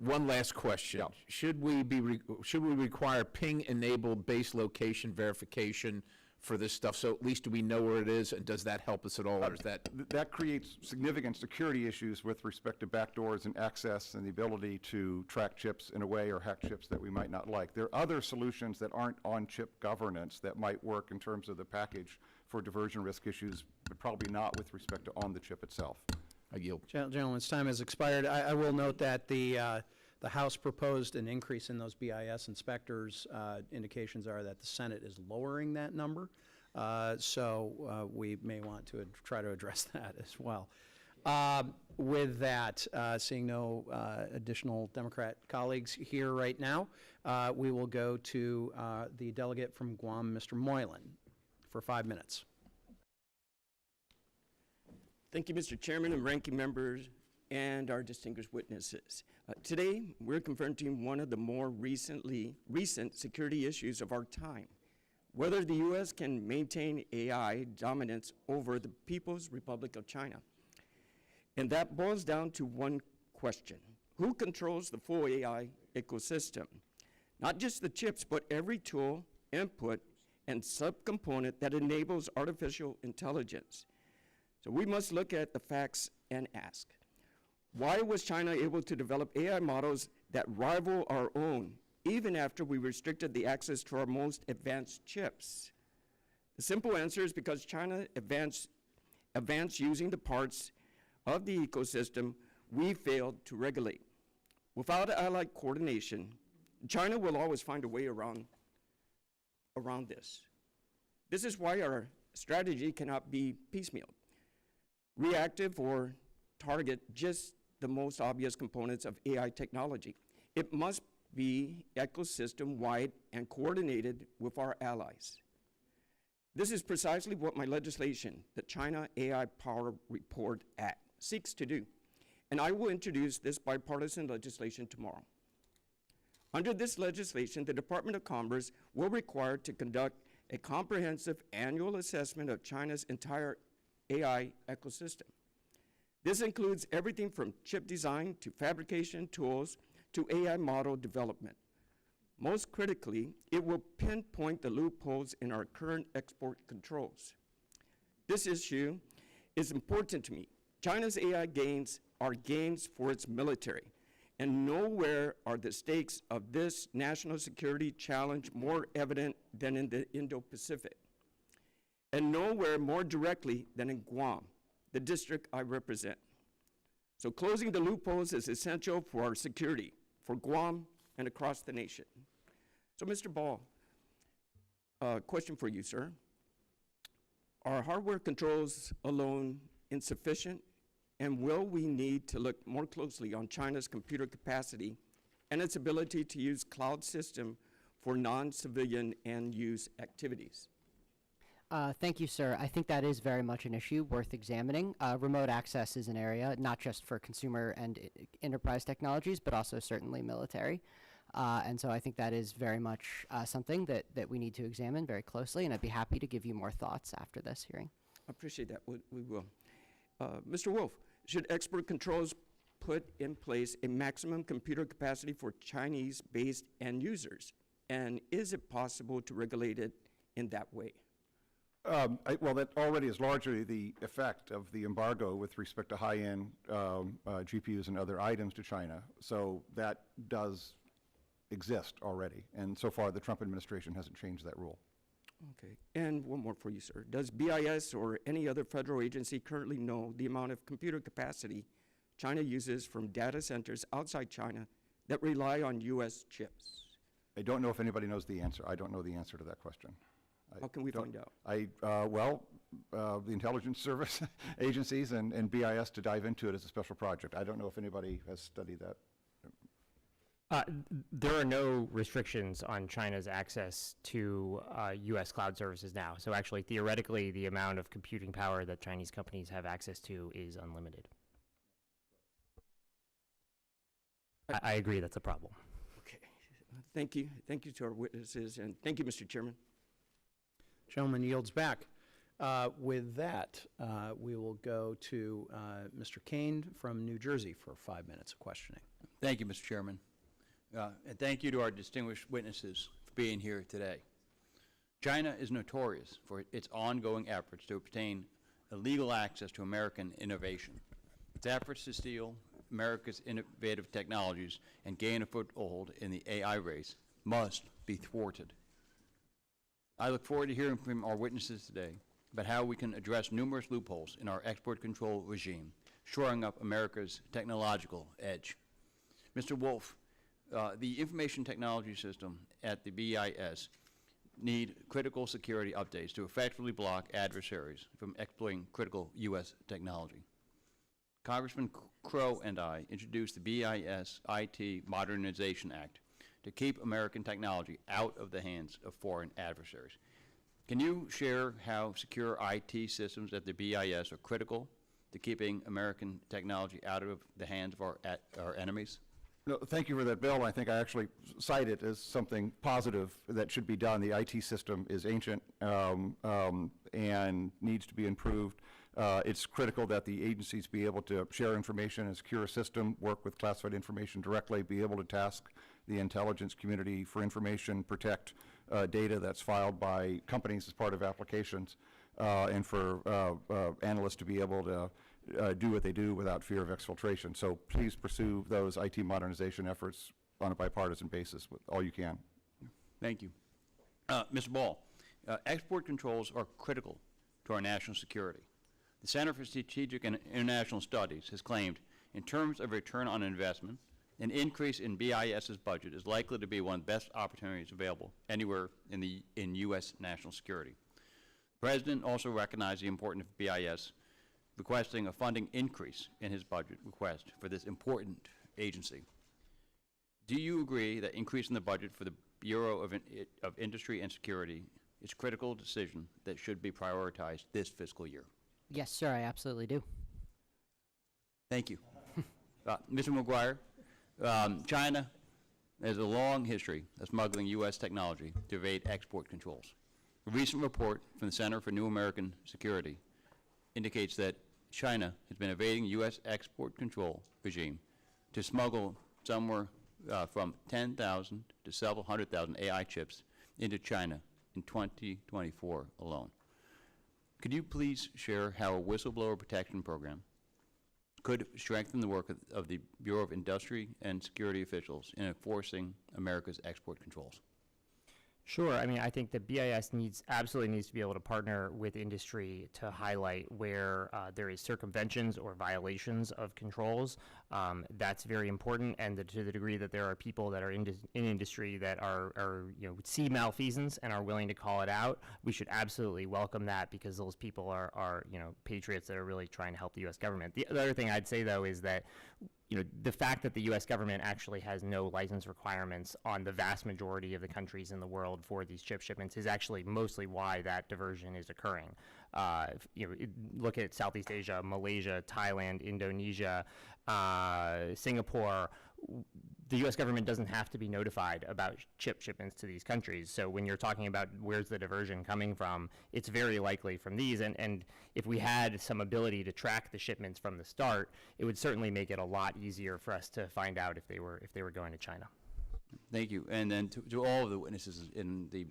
One last question. Yeah. Should we require ping-enabled base location verification for this stuff, so at least do we know where it is, and does that help us at all, or is that? That creates significant security issues with respect to backdoors and access and the ability to track chips in a way or hack chips that we might not like. There are other solutions that aren't on-chip governance that might work in terms of the package for diversion risk issues, but probably not with respect to on the chip itself. I yield. Gentleman's time has expired. I will note that the House proposed an increase in those BIS inspectors. Indications are that the Senate is lowering that number. So we may want to try to address that as well. With that, seeing no additional Democrat colleagues here right now, we will go to the delegate from Guam, Mr. Moylan, for 5 minutes. Thank you, Mr. Chairman and ranking members and our distinguished witnesses. Today, we're confronting one of the more recent security issues of our time, whether the U.S. can maintain AI dominance over the People's Republic of China. And that boils down to one question: who controls the full AI ecosystem? Not just the chips, but every tool, input, and subcomponent that enables artificial intelligence. So we must look at the facts and ask, why was China able to develop AI models that rival our own, even after we restricted the access to our most advanced chips? The simple answer is because China advanced using the parts of the ecosystem we failed to regulate. Without allied coordination, China will always find a way around this. This is why our strategy cannot be piecemeal, reactive, or target just the most obvious components of AI technology. It must be ecosystem-wide and coordinated with our allies. This is precisely what my legislation, the China AI Power Report Act, seeks to do, and I will introduce this bipartisan legislation tomorrow. Under this legislation, the Department of Commerce will require to conduct a comprehensive annual assessment of China's entire AI ecosystem. This includes everything from chip design to fabrication tools to AI model development. Most critically, it will pinpoint the loopholes in our current export controls. This issue is important to me. China's AI gains are gains for its military, and nowhere are the stakes of this national security challenge more evident than in the Indo-Pacific, and nowhere more directly than in Guam, the district I represent. So closing the loopholes is essential for our security, for Guam and across the nation. So Mr. Ball, question for you, sir. Are hardware controls alone insufficient, and will we need to look more closely on China's computer capacity and its ability to use cloud system for non-civilian end-use activities? Thank you, sir. I think that is very much an issue worth examining. Remote access is an area, not just for consumer and enterprise technologies, but also certainly military. And so I think that is very much something that we need to examine very closely, and I'd be happy to give you more thoughts after this hearing. I appreciate that. We will. Mr. Wolf, should export controls put in place a maximum computer capacity for Chinese-based end users? And is it possible to regulate it in that way? Well, that already is largely the effect of the embargo with respect to high-end GPUs and other items to China. So that does exist already. And so far, the Trump administration hasn't changed that rule. Okay. And one more for you, sir. Does BIS or any other federal agency currently know the amount of computer capacity China uses from data centers outside China that rely on U.S. chips? I don't know if anybody knows the answer. I don't know the answer to that question. How can we find out? The intelligence service agencies and BIS to dive into it as a special project. I don't know if anybody has studied that. There are no restrictions on China's access to U.S. cloud services now. So actually, theoretically, the amount of computing power that Chinese companies have access to is unlimited. I agree that's a problem. Okay. Thank you. Thank you to our witnesses, and thank you, Mr. Chairman. Gentleman yields back. With that, we will go to Mr. Kane from New Jersey for 5 minutes of questioning. Thank you, Mr. Chairman. And thank you to our distinguished witnesses for being here today. China is notorious for its ongoing efforts to obtain illegal access to American innovation. Its efforts to steal America's innovative technologies and gain a foothold in the AI race must be thwarted. I look forward to hearing from our witnesses today about how we can address numerous loopholes in our export control regime, shoring up America's technological edge. Mr. Wolf, the information technology system at the BIS need critical security updates to effectively block adversaries from exploiting critical U.S. technology. Congressman Crow and I introduced the BIS IT Modernization Act to keep American technology out of the hands of foreign adversaries. Can you share how secure IT systems at the BIS are critical to keeping American technology out of the hands of our enemies? No, thank you for that, Bill. I think I actually cite it as something positive that should be done. The IT system is ancient and needs to be improved. It's critical that the agencies be able to share information in a secure system, work with classified information directly, be able to task the intelligence community for information, protect data that's filed by companies as part of applications, and for analysts to be able to do what they do without fear of exfiltration. So please pursue those IT modernization efforts on a bipartisan basis with all you can. Thank you. Mr. Ball, export controls are critical to our national security. The Center for Strategic and International Studies has claimed, in terms of return on investment, an increase in BIS's budget is likely to be one of the best opportunities available anywhere in U.S. national security. The President also recognized the importance of BIS, requesting a funding increase in his budget request for this important agency. Do you agree that increasing the budget for the Bureau of Industry and Security is a critical decision that should be prioritized this fiscal year? Yes, sir, I absolutely do. Thank you. Mr. McGuire, China has a long history of smuggling U.S. technology to evade export controls. A recent report from the Center for New American Security indicates that China has been evading U.S. export control regime to smuggle somewhere from 10,000 to several hundred thousand AI chips into China in 2024 alone. Could you please share how a whistleblower protection program could strengthen the work of the Bureau of Industry and Security officials in enforcing America's export controls? Sure. I mean, I think the BIS absolutely needs to be able to partner with industry to highlight where there is circumventions or violations of controls. That's very important, and to the degree that there are people that are in industry that are see malfeasance and are willing to call it out, we should absolutely welcome that, because those people are patriots that are really trying to help the U.S. government. The other thing I'd say, though, is that the fact that the U.S. government actually has no license requirements on the vast majority of the countries in the world for these chip shipments is actually mostly why that diversion is occurring. Look at Southeast Asia, Malaysia, Thailand, Indonesia, Singapore. The U.S. government doesn't have to be notified about chip shipments to these countries. So when you're talking about where's the diversion coming from, it's very likely from these. And if we had some ability to track the shipments from the start, it would certainly make it a lot easier for us to find out if they were going to China. Thank you. And then to all of the witnesses in the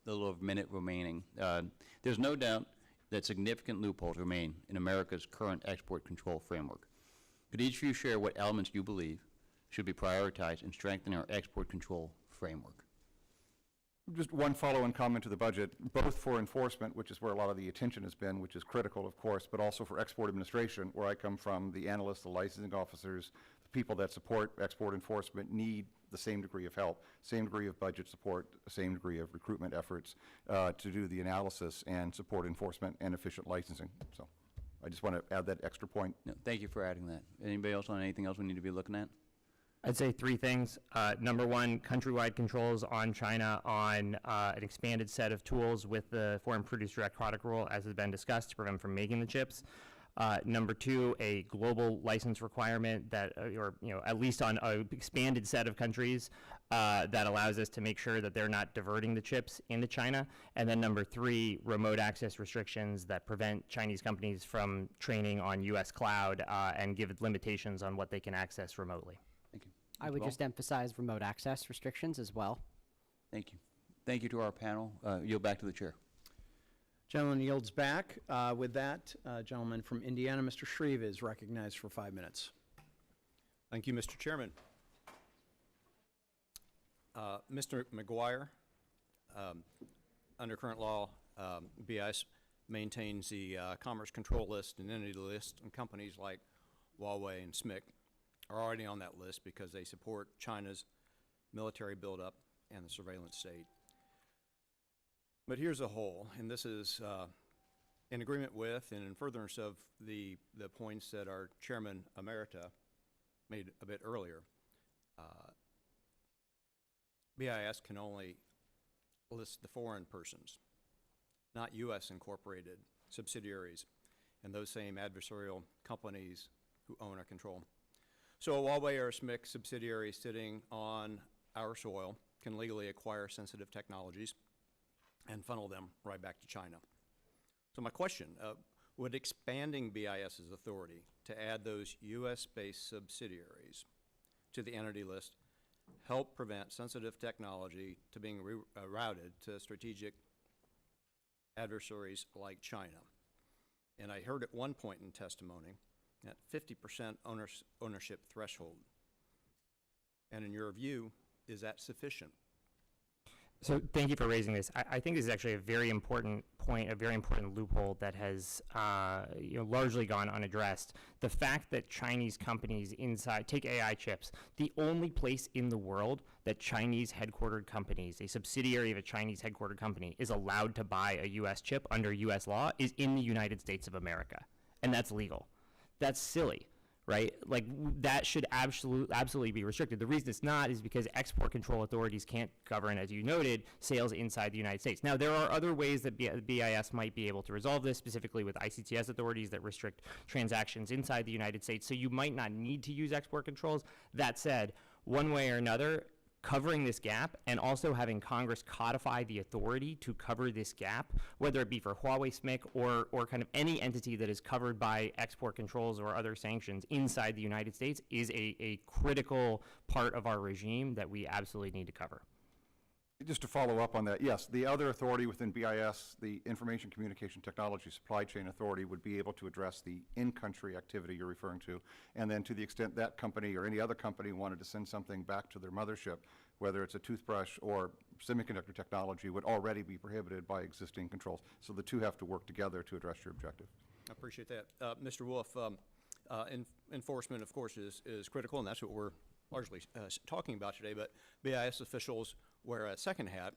little minute remaining, there's no doubt that significant loopholes remain in America's current export control framework. Could each of you share what elements you believe should be prioritized in strengthening our export control framework? Just one follow-on comment to the budget, both for enforcement, which is where a lot of the attention has been, which is critical, of course, but also for export administration, where I come from. The analysts, the licensing officers, the people that support export enforcement need the same degree of help, same degree of budget support, same degree of recruitment efforts to do the analysis and support enforcement and efficient licensing. So I just want to add that extra point. No, thank you for adding that. Anybody else on anything else we need to be looking at? I'd say three things. Number one, countrywide controls on China on an expanded set of tools with the Foreign Produce Direct Product Rule, as has been discussed, to prevent from making the chips. Number two, a global license requirement that, or at least on an expanded set of countries that allows us to make sure that they're not diverting the chips into China. And then number three, remote access restrictions that prevent Chinese companies from training on U.S. cloud and give limitations on what they can access remotely. Thank you. I would just emphasize remote access restrictions as well. Thank you. Thank you to our panel. Yield back to the chair. Gentleman yields back. With that, gentleman from Indiana, Mr. Shreve, is recognized for 5 minutes. Thank you, Mr. Chairman. Mr. McGuire, under current law, BIS maintains the Commerce Control List and Entity List, and companies like Huawei and SMIC are already on that list because they support China's military buildup and the surveillance state. But here's a hole, and this is in agreement with and in furtherance of the points that our Chairman Emerita made a bit earlier. BIS can only list the foreign persons, not U.S. incorporated subsidiaries and those same adversarial companies who own or control. So a Huawei or a SMIC subsidiary sitting on our soil can legally acquire sensitive technologies and funnel them right back to China. So my question, would expanding BIS's authority to add those U.S.-based subsidiaries to the entity list help prevent sensitive technology to being routed to strategic adversaries like China? And I heard at one point in testimony that 50% ownership threshold. And in your view, is that sufficient? So thank you for raising this. I think this is actually a very important point, a very important loophole that has largely gone unaddressed. The fact that Chinese companies take AI chips, the only place in the world that Chinese headquartered companies, a subsidiary of a Chinese headquartered company, is allowed to buy a U.S. chip under U.S. law is in the United States of America. And that's legal. That's silly. Right? Like, that should absolutely be restricted. The reason it's not is because export control authorities can't govern, as you noted, sales inside the United States. Now, there are other ways that BIS might be able to resolve this, specifically with ICTS authorities that restrict transactions inside the United States, so you might not need to use export controls. That said, one way or another, covering this gap and also having Congress codify the authority to cover this gap, whether it be for Huawei, SMIC, or kind of any entity that is covered by export controls or other sanctions inside the United States, is a critical part of our regime that we absolutely need to cover. Just to follow up on that, yes, the other authority within BIS, the Information Communication Technology Supply Chain Authority, would be able to address the in-country activity you're referring to. And then to the extent that company or any other company wanted to send something back to their mothership, whether it's a toothbrush or semiconductor technology, would already be prohibited by existing controls. So the two have to work together to address your objective. I appreciate that. Mr. Wolf, enforcement, of course, is critical, and that's what we're largely talking about today, but BIS officials wear a second hat.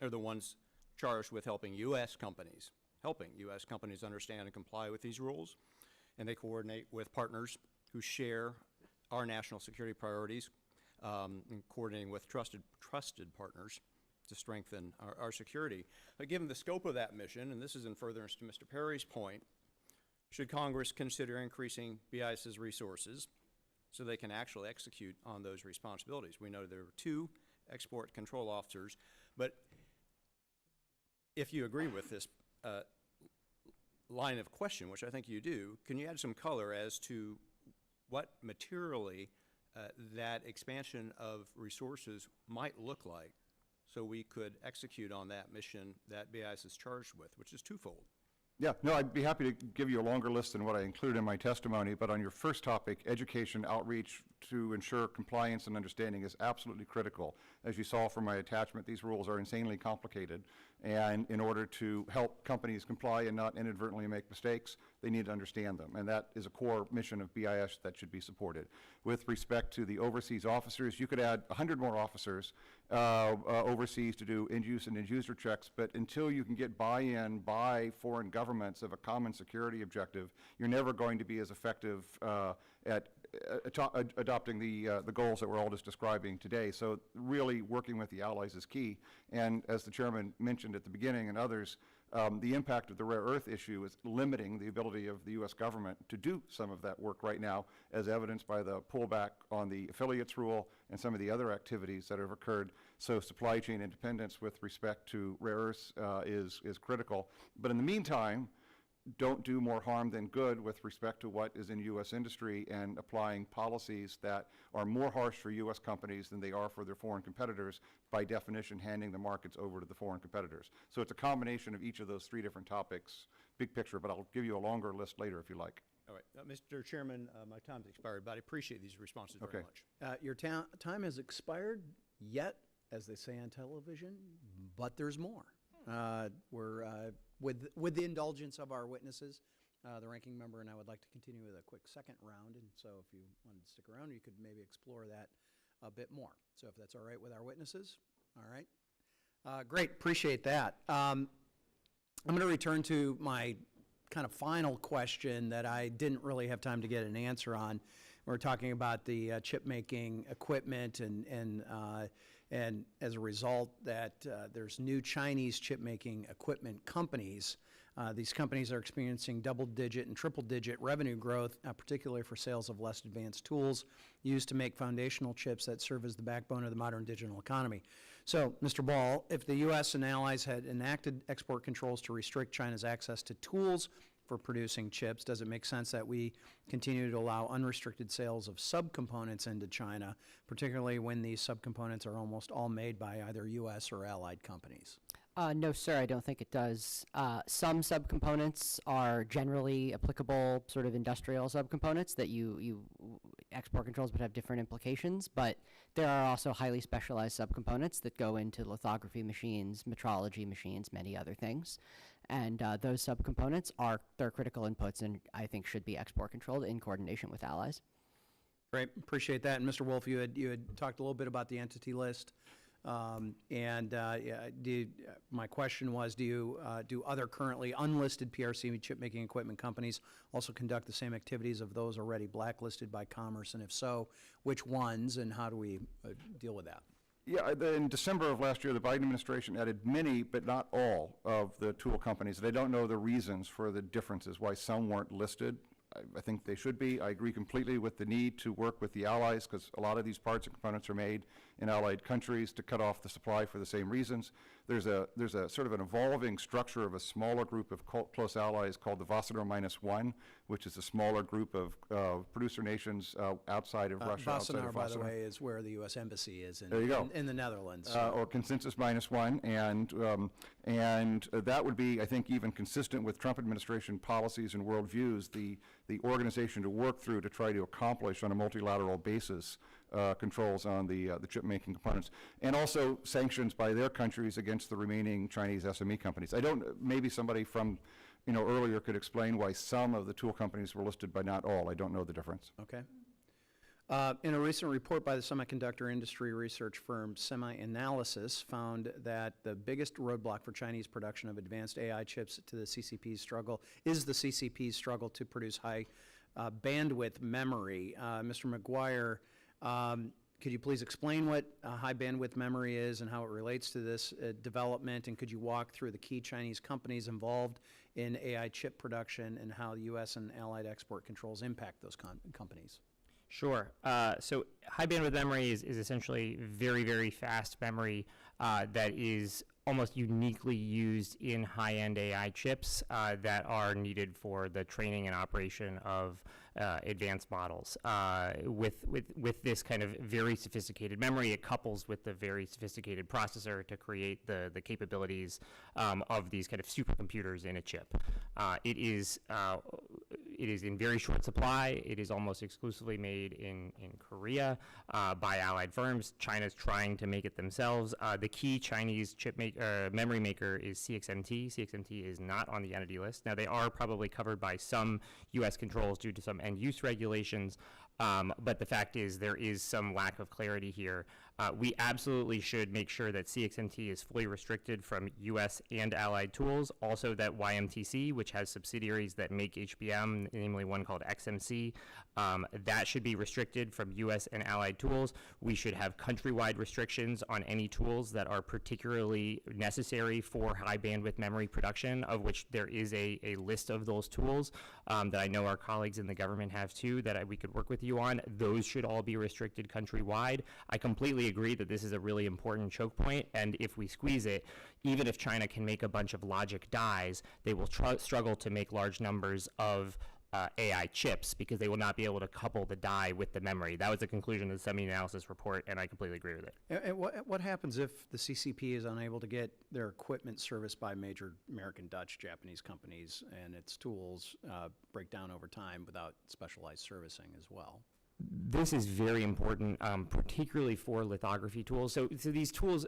They're the ones charged with helping U.S. companies understand and comply with these rules, and they coordinate with partners who share our national security priorities, and coordinating with trusted partners to strengthen our security. But given the scope of that mission, and this is in furtherance to Mr. Perry's point, should Congress consider increasing BIS's resources so they can actually execute on those responsibilities? We know there are 2 export control officers, but if you agree with this line of question, which I think you do, can you add some color as to what materially that expansion of resources might look like so we could execute on that mission that BIS is charged with, which is twofold? Yeah, no, I'd be happy to give you a longer list than what I included in my testimony, but on your first topic, education outreach to ensure compliance and understanding is absolutely critical. As you saw from my attachment, these rules are insanely complicated, and in order to help companies comply and not inadvertently make mistakes, they need to understand them, and that is a core mission of BIS that should be supported. With respect to the overseas officers, you could add 100 more officers overseas to do end-use and end-user checks, but until you can get buy-in by foreign governments of a common security objective, you're never going to be as effective at adopting the goals that we're all just describing today. So really working with the allies is key. And as the chairman mentioned at the beginning and others, the impact of the rare earth issue is limiting the ability of the U.S. government to do some of that work right now, as evidenced by the pullback on the affiliates rule and some of the other activities that have occurred. So supply chain independence with respect to rare earths is critical. But in the meantime, don't do more harm than good with respect to what is in U.S. industry and applying policies that are more harsh for U.S. companies than they are for their foreign competitors, by definition handing the markets over to the foreign competitors. So it's a combination of each of those three different topics, big picture, but I'll give you a longer list later if you like. All right, Mr. Chairman, my time's expired, but I appreciate these responses very Okay. much. Your time has expired, yet, as they say on television, but there's more. We're, with the indulgence of our witnesses, the ranking member and I would like to continue with a quick second round, and so if you wanted to stick around, you could maybe explore that a bit more. So if that's all right with our witnesses, all right. Great, appreciate that. I'm going to return to my kind of final question that I didn't really have time to get an answer on. We're talking about the chip making equipment, and as a result that there's new Chinese chip making equipment companies. These companies are experiencing double-digit and triple-digit revenue growth, particularly for sales of less advanced tools used to make foundational chips that serve as the backbone of the modern digital economy. So, Mr. Ball, if the U.S. and allies had enacted export controls to restrict China's access to tools for producing chips, does it make sense that we continue to allow unrestricted sales of subcomponents into China, particularly when these subcomponents are almost all made by either U.S. or allied companies? No, sir, I don't think it does. Some subcomponents are generally applicable sort of industrial subcomponents that you export controls would have different implications, but there are also highly specialized subcomponents that go into lithography machines, metrology machines, many other things. And those subcomponents they're critical inputs and I think should be export controlled in coordination with allies. Great, appreciate that. And Mr. Wolf, you had talked a little bit about the entity list. My question was, do other currently unlisted PRC chip-making equipment companies also conduct the same activities of those already blacklisted by Commerce? And if so, which ones, and how do we deal with that? Yeah, in December of last year, the Biden administration added many, but not all, of the tool companies. They don't know the reasons for the differences, why some weren't listed. I think they should be. I agree completely with the need to work with the allies, because a lot of these parts and components are made in allied countries to cut off the supply for the same reasons. There's a sort of an evolving structure of a smaller group of close allies called the Wassenaar -1, which is a smaller group of producer nations outside of Russia. Wassenaar, by the way, is where the U.S. Embassy is in, There you go. in the Netherlands. Or consensus -1, and that would be, I think, even consistent with Trump administration policies and worldviews, the organization to work through to try to accomplish on a multilateral basis controls on the chip-making components, and also sanctions by their countries against the remaining Chinese SME companies. Maybe somebody from, earlier could explain why some of the tool companies were listed, but not all. I don't know the difference. Okay. In a recent report by the semiconductor industry research firm SemiAnalysis found that the biggest roadblock for Chinese production of advanced AI chips is the CCP's struggle to produce high bandwidth memory. Mr. McGuire, could you please explain what high bandwidth memory is and how it relates to this development, and could you walk through the key Chinese companies involved in AI chip production and how the U.S. and allied export controls impact those companies? Sure. So high bandwidth memory is essentially very, very fast memory that is almost uniquely used in high-end AI chips that are needed for the training and operation of advanced models. With this kind of very sophisticated memory, it couples with the very sophisticated processor to create the capabilities of these kind of supercomputers in a chip. It is in very short supply. It is almost exclusively made in Korea by allied firms. China's trying to make it themselves. The key Chinese memory maker is CXMT. CXMT is not on the entity list. Now, they are probably covered by some U.S. controls due to some end-use regulations, but the fact is there is some lack of clarity here. We absolutely should make sure that CXMT is fully restricted from U.S. and allied tools. Also that YMTC, which has subsidiaries that make HBM, namely one called XMC, that should be restricted from U.S. and allied tools. We should have countrywide restrictions on any tools that are particularly necessary for high bandwidth memory production, of which there is a list of those tools that I know our colleagues in the government have too, that we could work with the you on, those should all be restricted countrywide. I completely agree that this is a really important choke point, and if we squeeze it, even if China can make a bunch of logic dies, they will struggle to make large numbers of AI chips because they will not be able to couple the die with the memory. That was the conclusion of the semi-analysis report, and I completely agree with it. And what happens if the CCP is unable to get their equipment serviced by major American, Dutch, Japanese companies, and its tools break down over time without specialized servicing as well? This is very important, particularly for lithography tools. So these tools,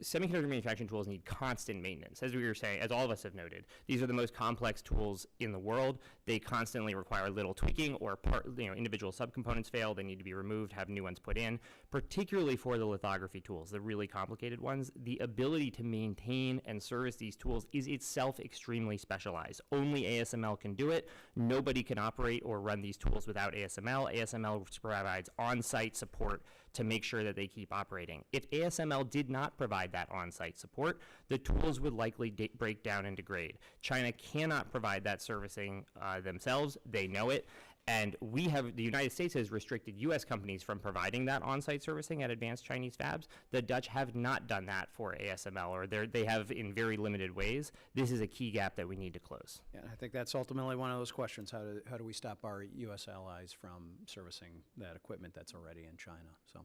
semiconductor manufacturing tools need constant maintenance. As we were saying, as all of us have noted, these are the most complex tools in the world. They constantly require little tweaking, or individual subcomponents fail, they need to be removed, have new ones put in. Particularly for the lithography tools, the really complicated ones, the ability to maintain and service these tools is itself extremely specialized. Only ASML can do it. Nobody can operate or run these tools without ASML. ASML provides on-site support to make sure that they keep operating. If ASML did not provide that on-site support, the tools would likely break down and degrade. China cannot provide that servicing themselves. They know it. And the United States has restricted U.S. companies from providing that on-site servicing at advanced Chinese fabs. The Dutch have not done that for ASML, or they have in very limited ways. This is a key gap that we need to close. Yeah, I think that's ultimately one of those questions. How do we stop our U.S. allies from servicing that equipment that's already in China? So,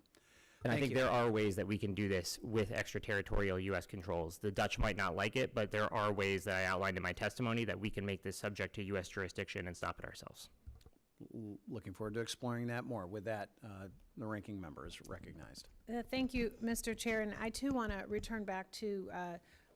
and I thank think you. there are ways that we can do this with extraterritorial U.S. controls. The Dutch might not like it, but there are ways that I outlined in my testimony that we can make this subject to U.S. jurisdiction and stop it ourselves. Looking forward to exploring that more. With that, the ranking member is recognized. Thank you, Mr. Chair, and I too want to return back to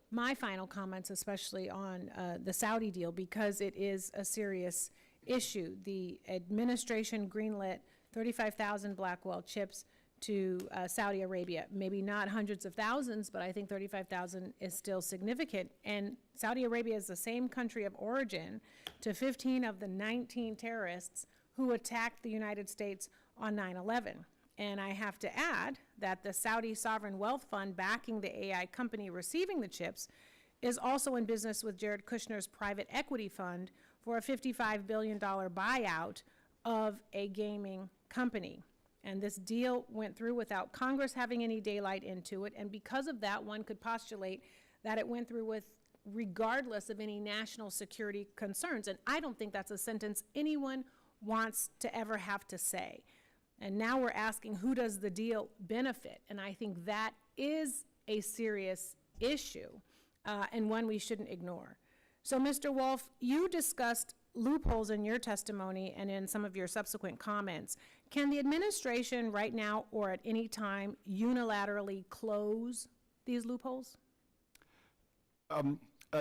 my final comments, especially on the Saudi deal, because it is a serious issue. The administration greenlit 35,000 Blackwell chips to Saudi Arabia. Maybe not hundreds of thousands, but I think 35,000 is still significant. And Saudi Arabia is the same country of origin to 15 of the 19 terrorists who attacked the United States on 9/11. And I have to add that the Saudi Sovereign Wealth Fund backing the AI company receiving the chips is also in business with Jared Kushner's private equity fund for a $55 billion buyout of a gaming company. And this deal went through without Congress having any daylight into it. And because of that, one could postulate that it went through with regardless of any national security concerns. And I don't think that's a sentence anyone wants to ever have to say. And now we're asking, who does the deal benefit? And I think that is a serious issue and one we shouldn't ignore. So, Mr. Wolf, you discussed loopholes in your testimony and in some of your subsequent comments. Can the administration right now or at any time unilaterally close these loopholes?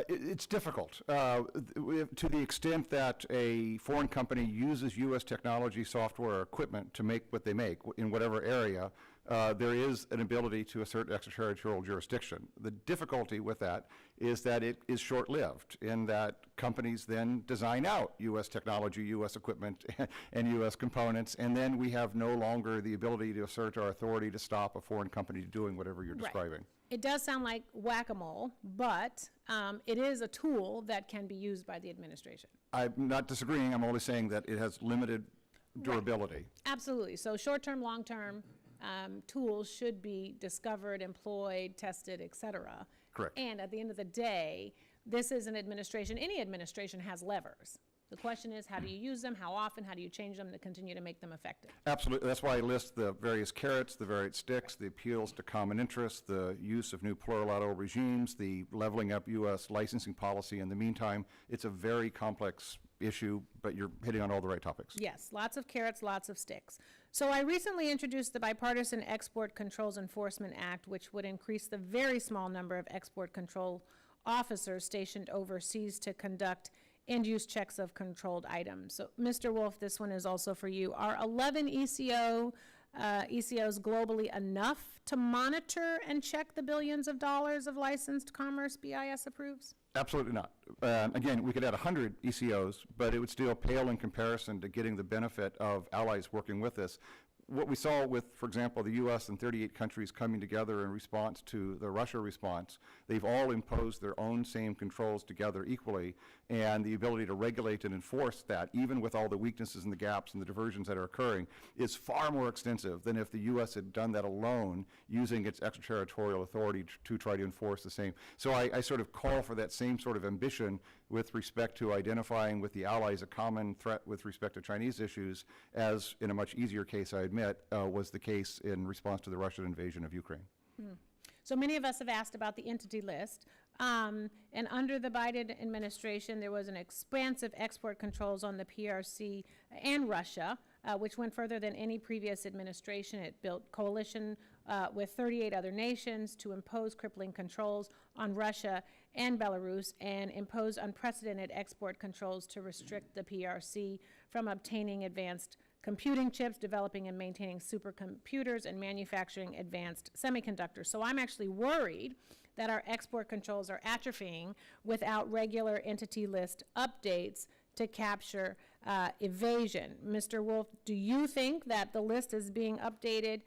It's difficult. To the extent that a foreign company uses U.S. technology, software, or equipment to make what they make in whatever area, there is an ability to assert extraterritorial jurisdiction. The difficulty with that is that it is short-lived, in that companies then design out U.S. technology, U.S. equipment, and U.S. components, and then we have no longer the ability to assert our authority to stop a foreign company doing whatever you're describing. It does sound like whack-a-mole, but it is a tool that can be used by the administration. I'm not disagreeing. I'm only saying that it has limited durability. Right. Absolutely. So short-term, long-term tools should be discovered, employed, tested, et cetera. Correct. And at the end of the day, this is an administration. Any administration has levers. The question is, how do you use them? How often? How do you change them to continue to make them effective? Absolutely. That's why I list the various carrots, the various sticks, the appeals to common interests, the use of new plurilateral regimes, the leveling up U.S. licensing policy. In the meantime, it's a very complex issue, but you're hitting on all the right topics. Yes, lots of carrots, lots of sticks. So I recently introduced the Bipartisan Export Controls Enforcement Act, which would increase the very small number of export control officers stationed overseas to conduct end-use checks of controlled items. So, Mr. Wolf, this one is also for you. Are 11 ECOs globally enough to monitor and check the billions of dollars of licensed commerce BIS approves? Absolutely not. Again, we could add 100 ECOs, but it would still pale in comparison to getting the benefit of allies working with us. what we saw with, for example, the U.S. and 38 countries coming together in response to the Russia response, they've all imposed their own same controls together equally, and the ability to regulate and enforce that, even with all the weaknesses and the gaps and the diversions that are occurring, is far more extensive than if the U.S. had done that alone, using its extraterritorial authority to try to enforce the same. So I sort of call for that same sort of ambition with respect to identifying with the allies a common threat with respect to Chinese issues, as in a much easier case, I admit, was the case in response to the Russian invasion of Ukraine. So many of us have asked about the entity list. And under the Biden administration, there was an expansive export controls on the PRC and Russia, which went further than any previous administration. It built coalition with 38 other nations to impose crippling controls on Russia and Belarus, and impose unprecedented export controls to restrict the PRC from obtaining advanced computing chips, developing and maintaining supercomputers, and manufacturing advanced semiconductors. So I'm actually worried that our export controls are atrophying without regular entity list updates to capture evasion. Mr. Wolf, do you think that the list is being updated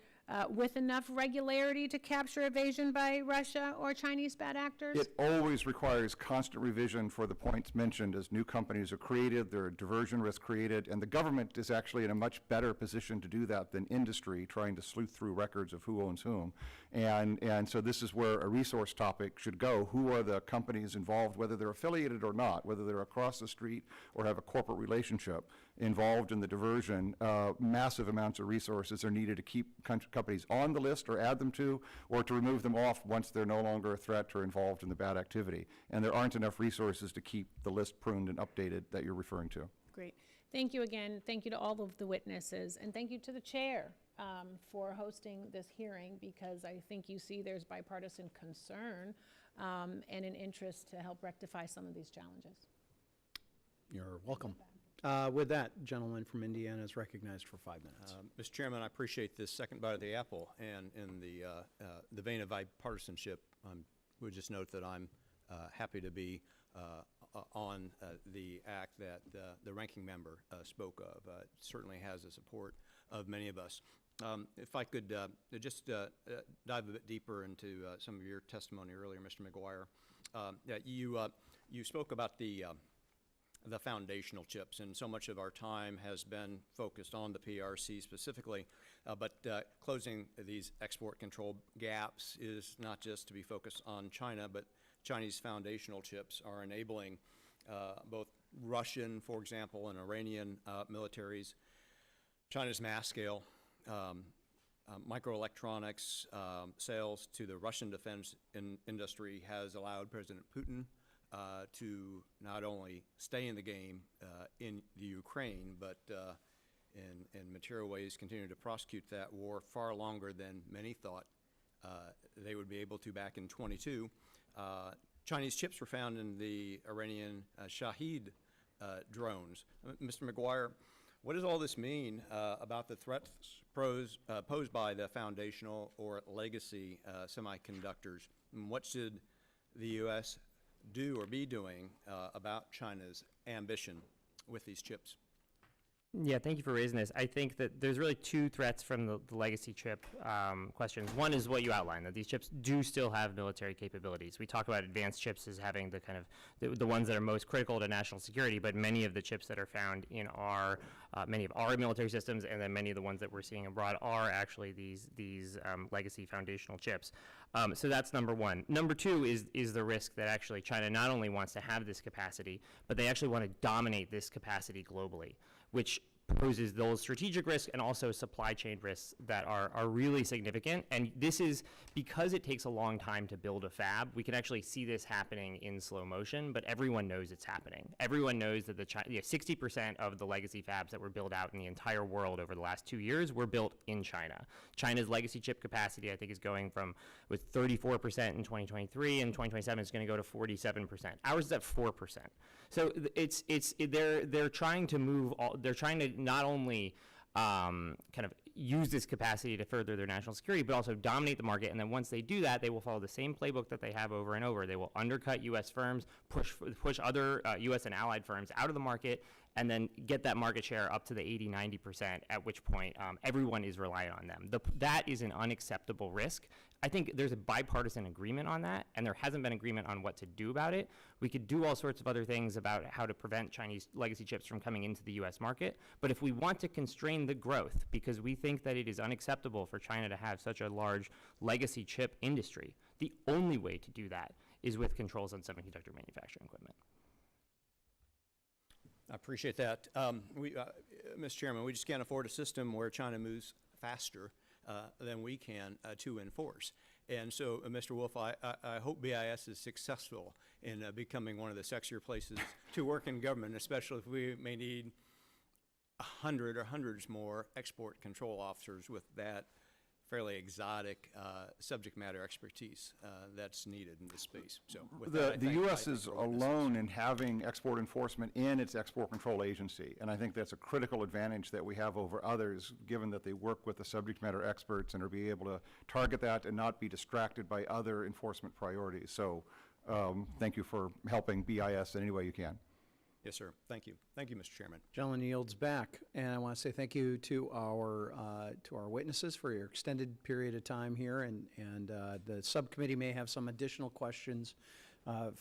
with enough regularity to capture evasion by Russia or Chinese bad actors? It always requires constant revision for the points mentioned. As new companies are created, there are diversion risks created, and the government is actually in a much better position to do that than industry, trying to sleuth through records of who owns whom. And so this is where a resource topic should go. Who are the companies involved, whether they're affiliated or not, whether they're across the street or have a corporate relationship involved in the diversion? Massive amounts of resources are needed to keep companies on the list or add them to, or to remove them off once they're no longer a threat or involved in the bad activity. And there aren't enough resources to keep the list pruned and updated that you're referring to. Great. Thank you again. Thank you to all of the witnesses, and thank you to the chair for hosting this hearing, because I think you see there's bipartisan concern and an interest to help rectify some of these challenges. You're welcome. With that, gentleman from Indiana is recognized for 5 minutes. Mr. Chairman, I appreciate this second bite of the apple, and in the vein of bipartisanship, would just note that I'm happy to be on the act that the ranking member spoke of. It certainly has the support of many of us. If I could just dive a bit deeper into some of your testimony earlier, Mr. McGuire. You spoke about the foundational chips, and so much of our time has been focused on the PRC specifically, but closing these export control gaps is not just to be focused on China, but Chinese foundational chips are enabling both Russian, for example, and Iranian militaries, China's mass scale microelectronics sales to the Russian defense industry has allowed President Putin to not only stay in the game in the Ukraine, but in material ways continue to prosecute that war far longer than many thought they would be able to back in 22. Chinese chips were found in the Iranian Shahed drones. Mr. McGuire, what does all this mean about the threats posed by the foundational or legacy semiconductors? And what should the U.S. do or be doing about China's ambition with these chips? Yeah, thank you for raising this. I think that there's really two threats from the legacy chip questions. One is what you outlined, that these chips do still have military capabilities. We talk about advanced chips as having the kind of the ones that are most critical to national security, but many of the chips that are found in our many of our military systems, and then many of the ones that we're seeing abroad, are actually these legacy foundational chips. So that's number one. Number two is the risk that actually China not only wants to have this capacity, but they actually want to dominate this capacity globally, which poses those strategic risks and also supply chain risks that are really significant. And this is because it takes a long time to build a fab. We can actually see this happening in slow motion, but everyone knows it's happening. Everyone knows that 60% of the legacy fabs that were built out in the entire world over the last 2 years were built in China. China's legacy chip capacity, I think, is going from, with 34% in 2023, and 2027 it's going to go to 47%. Ours is at 4%. So they're trying to move. They're trying to not only kind of use this capacity to further their national security, but also dominate the market. And then once they do that, they will follow the same playbook that they have over and over. They will undercut U.S. firms, push other U.S. and allied firms out of the market, and then get that market share up to the 80–90%, at which point everyone is reliant on them. That is an unacceptable risk. I think there's a bipartisan agreement on that, and there hasn't been agreement on what to do about it. We could do all sorts of other things about how to prevent Chinese legacy chips from coming into the US market, but if we want to constrain the growth, because we think that it is unacceptable for China to have such a large legacy chip industry, the only way to do that is with controls on semiconductor manufacturing equipment. I appreciate that. Mr. Chairman, we just can't afford a system where China moves faster than we can to enforce. And so, Mr. Wolf, I hope BIS is successful in becoming one of the sexier places to work in government, especially if we may need 100 or hundreds more export control officers with that fairly exotic subject matter expertise that's needed in this space. So with that, The U.S. I is thank you for alone in having export enforcement in its export control agency, and I think that's a critical advantage that we have over others, given that they work with the subject matter experts and are be able to target that and not be distracted by other enforcement priorities. So thank you for helping BIS in any way you can. Yes, sir. Thank you. Thank you, Mr. Chairman. Gentleman yields back, and I want to say thank you to our witnesses for your extended period of time here, and the subcommittee may have some additional questions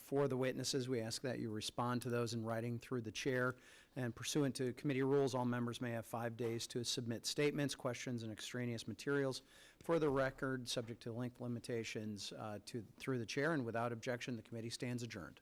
for the witnesses. We ask that you respond to those in writing through the chair, and pursuant to committee rules, all members may have 5 days to submit statements, questions, and extraneous materials for the record, subject to length limitations through the chair, and without objection, the committee stands adjourned.